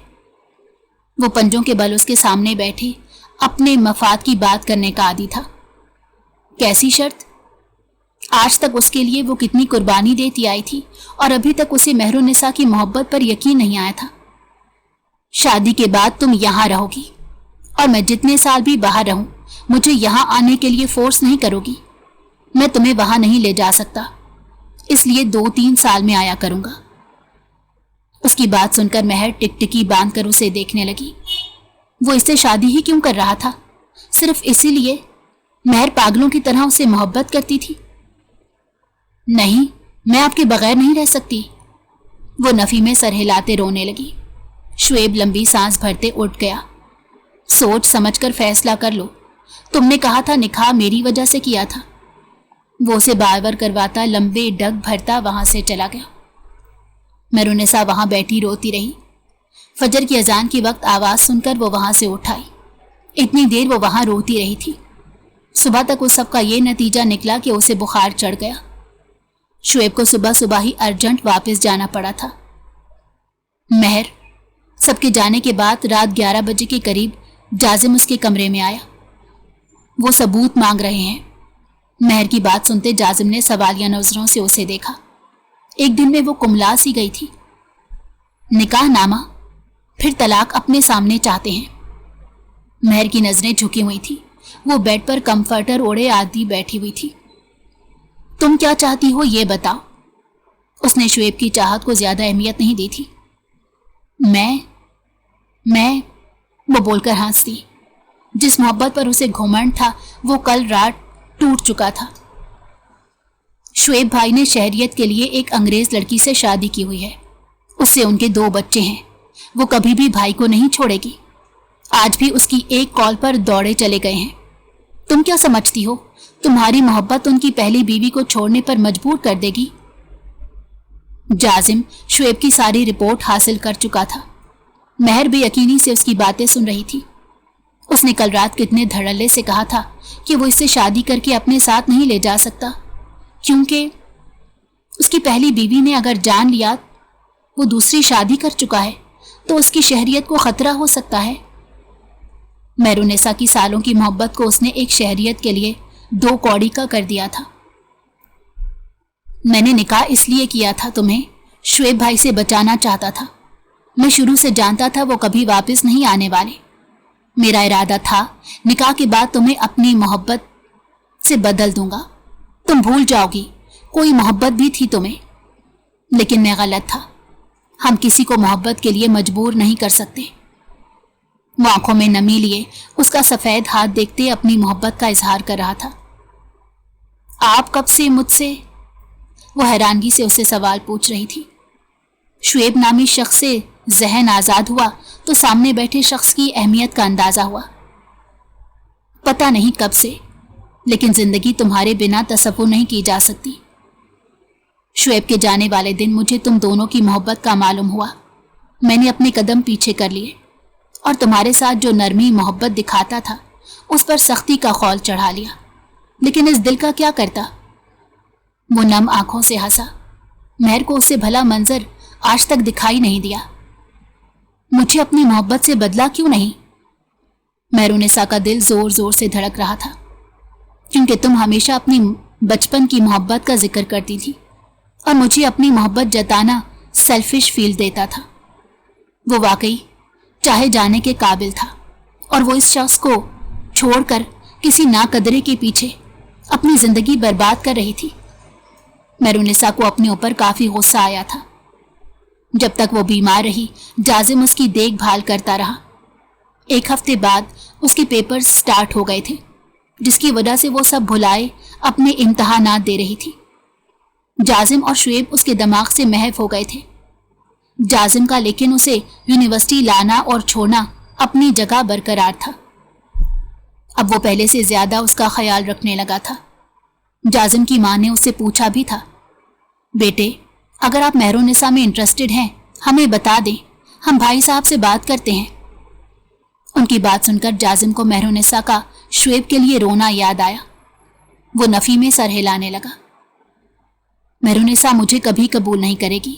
वो पंजों के बल उसके सामने बैठे अपने मफाद की बात करने का आदी था। कैसी शर्त? आज तक उसके लिए वो कितनी कुर्बानी देती आई थी और अभी तक उसे मेहरुनिसा की मोहब्बत पर यकीन नहीं आया था। शादी के बाद तुम यहां रहोगी और मैं जितने साल भी बाहर रहूं मुझे यहां आने के लिए फोर्स नहीं करोगी। मैं तुम्हें वहां नहीं ले जा सकता اس لیے 2-3 سال میں آیا کروں گا۔ اس کی بات سن کر مہر ٹکٹکی باندھ کر اسے دیکھنے لگی۔ وہ اس سے شادی ہی کیوں کر رہا تھا؟ صرف اسی لیے مہر پاگلوں کی طرح اسے محبت کرتی تھی۔ نہیں، میں آپ کے بغیر نہیں رہ سکتی۔ وہ نفی میں سر ہلاتے رونے لگی۔ شعیب لمبی سانس بھرتے اٹھ گیا۔ سوچ سمجھ کر فیصلہ کر لو، تم نے کہا تھا نکاح میری وجہ سے کیا تھا۔ وہ اسے بار بار کرواتا لمبے ڈگ بھرتا وہاں سے چلا گیا۔ مہرونسا وہاں بیٹھی روتی رہی۔ فجر کی اذان کے وقت آواز سن کر وہ وہاں سے اٹھ آئی۔ اتنی دیر وہ وہاں روتی رہی تھی۔ صبح تک اس سب کا یہ نتیجہ نکلا کہ اسے بخار چڑھ گیا۔ شعیب کو صبح صبح ہی ارجنٹ واپس جانا پڑا تھا۔ مہر سب کے جانے کے بعد رات 11 بجے کے قریب جازم اس کے کمرے میں آیا۔ وہ ثبوت مانگ رہے ہیں۔ مہر کی بات سنتے جازم نے سوالیہ نظروں سے اسے دیکھا۔ ایک دن میں وہ کملا سی گئی تھی۔ نکاح نامہ، پھر طلاق اپنے سامنے چاہتے ہیں۔ مہر کی نظریں جھکی ہوئی تھی۔ وہ بیڈ پر کمفرٹر اوڑھے آدھی بیٹھی ہوئی تھی۔ تم کیا چاہتی ہو یہ بتاؤ۔ اس نے شعیب کی چاہت کو زیادہ اہمیت نہیں دی تھی۔ میں وہ بول کر ہنس دی۔ جس محبت پر اسے گھمنڈ تھا وہ کل رات ٹوٹ چکا تھا۔ شعیب بھائی نے شہریت کے لیے ایک انگریز لڑکی سے شادی کی ہوئی ہے۔ اس سے ان کے 2 بچے ہیں۔ وہ کبھی بھی بھائی کو نہیں چھوڑے گی۔ آج بھی اس کی ایک کال پر دوڑے چلے گئے ہیں۔ تم کیا سمجھتی ہو تمہاری محبت ان کی پہلی بیوی کو چھوڑنے پر مجبور کر دے گی؟ جازم شعیب کی ساری رپورٹ حاصل کر چکا تھا۔ مہر بے یقینی سے اس کی باتیں سن رہی تھی۔ اس نے کل رات کتنے دھڑلے سے کہا تھا کہ وہ اس سے شادی کر کے اپنے ساتھ نہیں لے جا سکتا، کیونکہ اس کی پہلی بیوی نے اگر جان لیا وہ دوسری شادی کر چکا ہے تو اس کی شہریت کو خطرہ ہو سکتا ہے۔ مہرونسا کی سالوں کی محبت کو اس نے ایک شہریت کے لیے 2 کوڑی کا کر دیا تھا۔ میں نے نکاح اس لیے کیا تھا تمہیں شعیب بھائی سے بچانا چاہتا تھا۔ میں شروع سے جانتا تھا وہ کبھی واپس نہیں آنے والے۔ میرا ارادہ تھا نکاح کے بعد تمہیں اپنی محبت سے بدل دوں گا، تم بھول جاؤ گی کوئی محبت بھی تھی تمہیں۔ لیکن میں غلط تھا۔ ہم کسی کو محبت کے لیے مجبور نہیں کر سکتے۔ وہ آنکھوں میں نمی لیے اس کا سفید ہاتھ دیکھتے اپنی محبت کا اظہار کر رہا تھا۔ آپ کب سے مجھ سے؟ وہ حیرانگی سے اسے سوال پوچھ رہی تھی۔ شعیب نامی شخص سے ذہن آزاد ہوا تو سامنے بیٹھے شخص کی اہمیت کا اندازہ ہوا۔ پتہ نہیں کب سے، لیکن زندگی تمہارے بنا تصور نہیں کی جا سکتی۔ شعیب کے جانے والے دن مجھے تم دونوں کی محبت کا معلوم ہوا۔ میں نے اپنے قدم پیچھے کر لیے اور تمہارے ساتھ جو نرمی محبت دکھاتا تھا اس پر سختی کا خول چڑھا لیا۔ لیکن اس دل کا کیا کرتا؟ وہ نم آنکھوں سے ہنسا۔ مہر کو اس سے بھلا منظر آج تک دکھائی نہیں دیا۔ مجھے اپنی محبت سے بدلا کیوں نہیں؟ مہرونسا کا دل زور زور سے دھڑک رہا تھا، کیونکہ تم ہمیشہ اپنی بچپن کی محبت کا ذکر کرتی تھی اور مجھے اپنی محبت جتانا سیلفش فیل دیتا تھا۔ وہ واقعی چاہے جانے کے قابل تھا اور وہ اس شخص کو چھوڑ کر کسی ناقدرے کے پیچھے اپنی زندگی برباد کر رہی تھی۔ مہرونسا کو اپنے اوپر کافی غصہ آیا تھا۔ جب تک وہ بیمار رہی جازم اس کی دیکھ بھال کرتا رہا۔ 1 ہفتے بعد اس کے پیپرز سٹارٹ ہو گئے تھے، جس کی وجہ سے وہ سب بھلائے اپنے امتحانات دے رہی تھی۔ جازم اور شعیب اس کے دماغ سے محو ہو گئے تھے۔ جازم کا لیکن اسے یونیورسٹی لانا اور چھوڑنا اپنی جگہ برقرار تھا۔ اب وہ پہلے سے زیادہ اس کا خیال رکھنے لگا تھا۔ جازم کی ماں نے اس سے پوچھا بھی تھا، بیٹے اگر آپ مہرونسا میں انٹرسٹڈ ہیں ہمیں بتا دیں، ہم بھائی صاحب سے بات کرتے ہیں۔ ان کی بات سن کر جازم کو مہرونسا کا شعیب کے لیے رونا یاد آیا۔ وہ نفی میں سر ہلانے لگا۔ مہرونسا مجھے کبھی قبول نہیں کرے گی،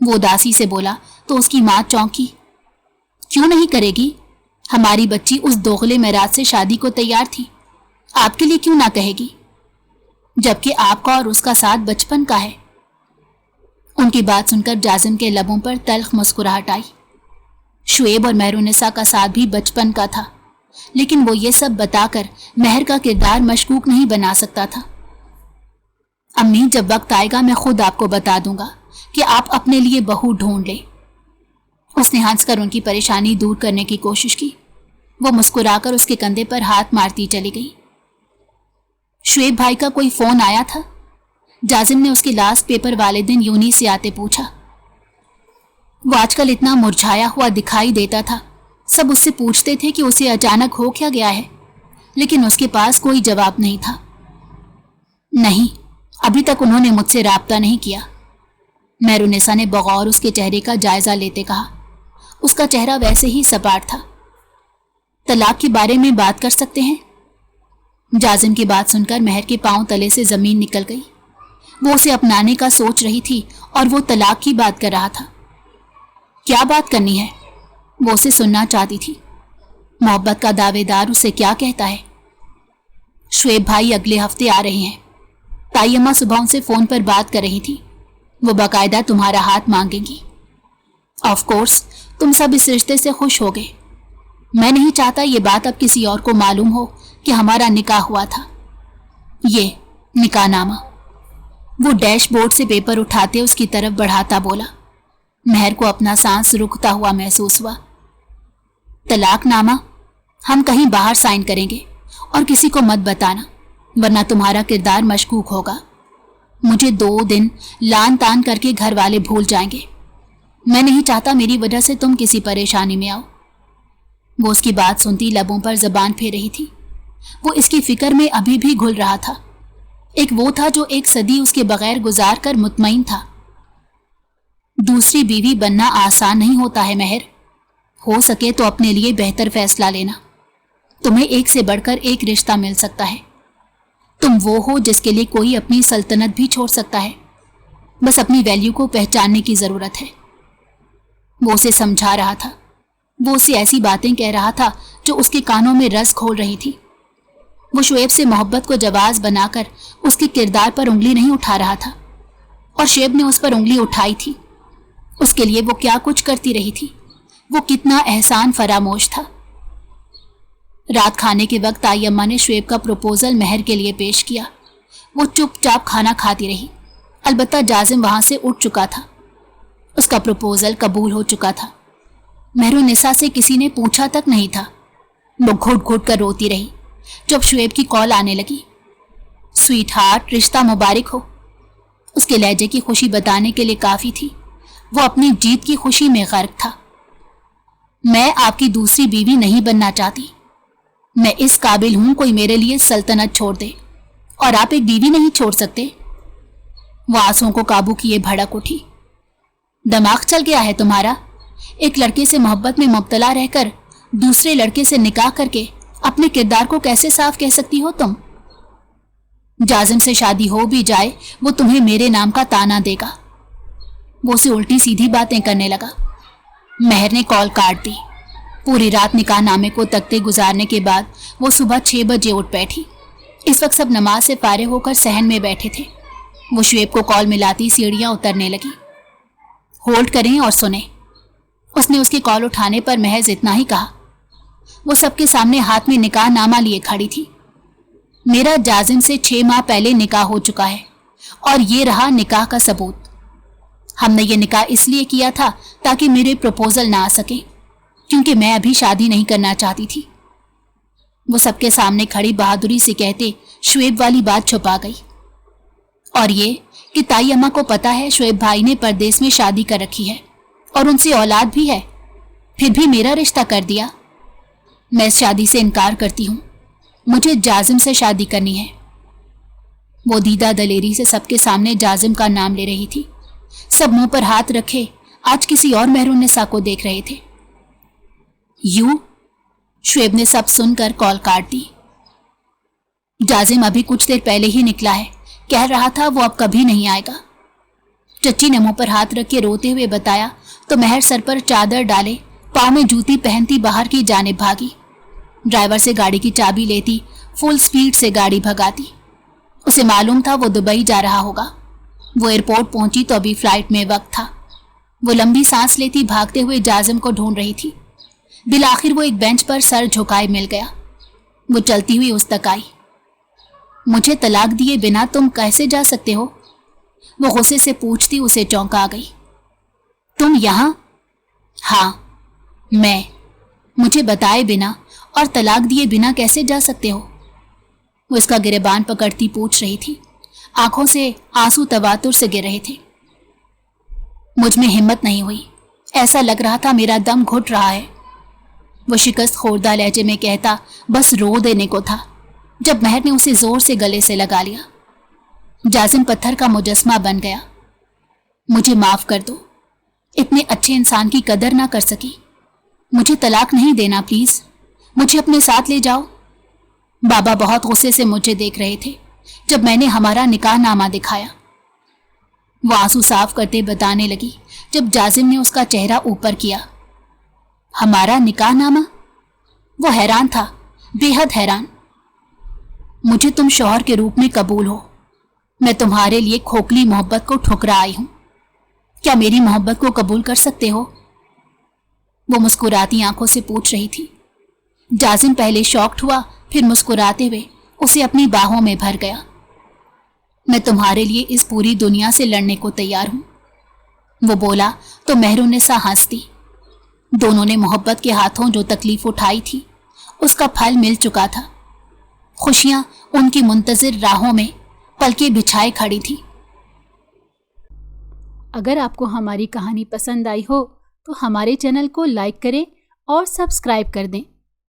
وہ اداسی سے بولا تو اس کی ماں چونکی۔ کیوں نہیں کرے گی؟ ہماری بچی اس دوغلے معراج سے شادی کو تیار تھی، آپ کے لیے کیوں نہ کہے گی؟ جبکہ آپ کا اور اس کا ساتھ بچپن کا ہے۔ ان کی بات سن کر جازم کے لبوں پر تلخ مسکراہٹ آئی۔ شعیب اور مہرونسا کا ساتھ بھی بچپن کا تھا، لیکن وہ یہ سب بتا کر مہر کا کردار مشکوک نہیں بنا سکتا تھا۔ अम्मी, जब वक्त आएगा मैं खुद आपको बता दूंगा कि आप अपने लिए बहू ढूंढ लें। उसने हंसकर उनकी परेशानी दूर करने की कोशिश की। वो मुस्कुराकर उसके कंधे पर हाथ मारती चली गई। शुएब भाई का कोई फोन आया था? जाजिम ने उसके लास्ट पेपर वाले दिन यूनी से आते पूछा। वो आजकल इतना मुरझाया हुआ दिखाई देता था। सब उससे पूछते थे कि उसे अचानक हो क्या गया है, लेकिन उसके पास कोई जवाब नहीं था। नहीं, अभी तक उन्होंने मुझसे राब्ता नहीं किया। मेहरुन्निसा ने बगौर उसके चेहरे का जायजा लेते कहा। उसका चेहरा वैसे ही सपाट था। तलाक के बारे में बात कर सकते हैं? जाजिम की बात सुनकर महर के पांव तले से जमीन निकल गई। वो उसे अपनाने का सोच रही थी और वो तलाक की बात कर रहा था। क्या बात करनी है? वो उसे सुनना चाहती थी। मोहब्बत का दावेदार उसे क्या कहता है? शुएब भाई अगले हफ्ते आ रहे हैं। ताई अम्मा सुबह उनसे फोन पर बात कर रही थी। वो बाकायदा तुम्हारा हाथ मांगेंगी। ऑफ कोर्स तुम सब इस रिश्ते से खुश हो गए। मैं नहीं चाहता ये बात अब किसी और को मालूम हो कि हमारा निकाह हुआ था। ये निकाहनामा। वो डैशबोर्ड से पेपर उठाते उसकी तरफ बढ़ाता बोला। महर को अपना सांस रुकता हुआ महसूस हुआ। तलाकनामा हम कहीं बाहर साइन करेंगे और किसी को मत बताना, वरना तुम्हारा किरदार मशकूक होगा। मुझे 2 दिन लान तान करके घर वाले भूल जाएंगे। मैं नहीं चाहता मेरी वजह से तुम किसी परेशानी में आओ। वो उसकी बात सुनती लबों पर जबान फेर रही थी। वो इसकी फिक्र में अभी भी घुल रहा था। एक वो था जो एक सदी उसके बगैर गुजार कर मुतमईन था। दूसरी बीवी बनना आसान नहीं होता है महर। हो सके तो अपने लिए बेहतर फैसला लेना। तुम्हें एक से बढ़कर एक रिश्ता मिल सकता है। तुम वो हो जिसके लिए कोई अपनी सल्तनत भी छोड़ सकता है। बस अपनी वैल्यू को पहचानने की जरूरत है। वो उसे समझा रहा था। वो उसे ऐसी बातें कह रहा था जो उसके कानों में रस घोल रही थी। वो शुएब से मोहब्बत को जवाज बनाकर उसके किरदार पर उंगली नहीं उठा रहा था, और शुएब ने उस पर उंगली उठाई थी। उसके लिए वो क्या कुछ करती रही थी। वो कितना एहसान फरामोश था। रात खाने के वक्त ताई अम्मा ने शुएब का प्रपोजल महर के लिए पेश किया। वो चुपचाप खाना खाती रही। अलबत्ता जाजिम वहां से उठ चुका था। उसका प्रपोजल कबूल हो चुका था। मेहरुन्निसा से किसी ने पूछा तक नहीं था। वो घुट घुट कर रोती रही जब शुएब की कॉल आने लगी। स्वीट हार्ट, रिश्ता मुबारक हो। उसके लहजे की खुशी बताने के लिए काफी थी। वो अपनी जीत की खुशी में गर्क था। मैं आपकी दूसरी बीवी नहीं बनना चाहती। मैं इस काबिल हूं कोई मेरे लिए सल्तनत छोड़ दे, और आप एक बीवी नहीं छोड़ सकते। वो आंसुओं को काबू किए भड़क उठी। दिमाग चल गया है तुम्हारा? एक लड़के से मोहब्बत में मुब्तला रहकर दूसरे लड़के से निकाह करके अपने किरदार को कैसे साफ कह सकती हो तुम? जाजिम से शादी हो भी जाए वो तुम्हें मेरे नाम का ताना देगा। वो उसे उल्टी सीधी बातें करने लगा। महर ने कॉल काट दी। पूरी रात निकाहनामे को तकते गुजारने के बाद वो सुबह 6 बजे उठ बैठी। इस वक्त सब नमाज से फारिग होकर सहन में बैठे थे। वो शुएब को कॉल मिलाती सीढ़ियां उतरने लगी। होल्ड करें और सुने। उसने उसके कॉल उठाने पर महज इतना ही कहा। वो सबके सामने हाथ में निकाहनामा लिए खड़ी थी। मेरा जाजिम से 6 माह पहले निकाह हो चुका है, और ये रहा निकाह का सबूत। हमने ये निकाह इसलिए किया था ताकि मेरे प्रपोजल ना आ सके, क्योंकि मैं अभी शादी नहीं करना चाहती थी। वो सबके सामने खड़ी बहादुरी से कहते शुएब वाली बात छुपा गई। और ये कि ताई अम्मा को पता है शुएब भाई ने परदेश में शादी कर रखी है और उनसे औलाद भी है, फिर भी मेरा रिश्ता कर दिया। मैं इस शादी से इनकार करती हूँ। मुझे जाजिम से शादी करनी है। वो दीदा दलेरी से सबके सामने जाजिम का नाम ले रही थी। सब मुंह पर हाथ रखे आज किसी और मेहरुन्निसा को देख रहे थे। यू? शुएब ने सब सुनकर कॉल काट दी। जाजिम अभी कुछ देर पहले ही निकला है, कह रहा था वो अब कभी नहीं आएगा। चच्ची ने मुंह पर हाथ रख के रोते हुए बताया तो महर सर पर चादर डाले पाँव में जूती पहनती बाहर की जानिब भागी। ड्राइवर से गाड़ी की चाबी लेती फुल स्पीड से गाड़ी भगाती। उसे मालूम था वो दुबई जा रहा होगा। वो एयरपोर्ट पहुंची तो अभी फ्लाइट में वक्त था। वो लंबी सांस लेती भागते हुए जाजिम को ढूंढ रही थी। बिल आखिर वो एक बेंच पर सर झुकाए मिल गया। वो चलती हुई उस तक आई। مجھے طلاق دیے بنا تم کیسے جا سکتے ہو؟ وہ غصے سے پوچھتی اسے چونکا گئی۔ تم یہاں؟ ہاں میں، مجھے بتائے بنا اور طلاق دیے بنا کیسے جا سکتے ہو؟ وہ اس کا گریبان پکڑتی پوچھ رہی تھی، آنکھوں سے آنسو تواتر سے گر رہے تھے۔ مجھ میں ہمت نہیں ہوئی، ایسا لگ رہا تھا میرا دم گھٹ رہا ہے۔ وہ شکست خوردہ لہجے میں کہتا بس رو دینے کو تھا جب مہر نے اسے زور سے گلے سے لگا لیا۔ جازم پتھر کا مجسمہ بن گیا۔ مجھے معاف کر دو، اتنے اچھے انسان کی قدر نہ کر سکی۔ مجھے طلاق نہیں دینا پلیز، مجھے اپنے ساتھ لے جاؤ۔ بابا بہت غصے سے مجھے دیکھ رہے تھے جب میں نے ہمارا نکاح نامہ دکھایا۔ وہ آنسو صاف کرتے بتانے لگی جب جازم نے اس کا چہرہ اوپر کیا۔ ہمارا نکاح نامہ؟ وہ حیران تھا، بے حد حیران۔ مجھے تم شوہر کے روپ میں قبول ہو، میں تمہارے لیے کھوکھلی محبت کو ٹھکرا آئی ہوں، کیا میری محبت کو قبول کر سکتے ہو؟ وہ مسکراتی آنکھوں سے پوچھ رہی تھی۔ جازم پہلے شاکڈ ہوا، پھر مسکراتے ہوئے اسے اپنی باہوں میں بھر گیا۔ میں تمہارے لیے اس پوری دنیا سے لڑنے کو تیار ہوں، وہ بولا تو مہرالنساء ہنس دی۔ دونوں نے محبت کے ہاتھوں جو تکلیف اٹھائی تھی اس کا پھل مل چکا تھا۔ خوشیاں ان کی منتظر راہوں میں پلکیں بچھائے کھڑی تھی۔ اگر آپ کو ہماری کہانی پسند آئی ہو تو ہمارے چینل کو لائک کریں اور سبسکرائب کر دیں۔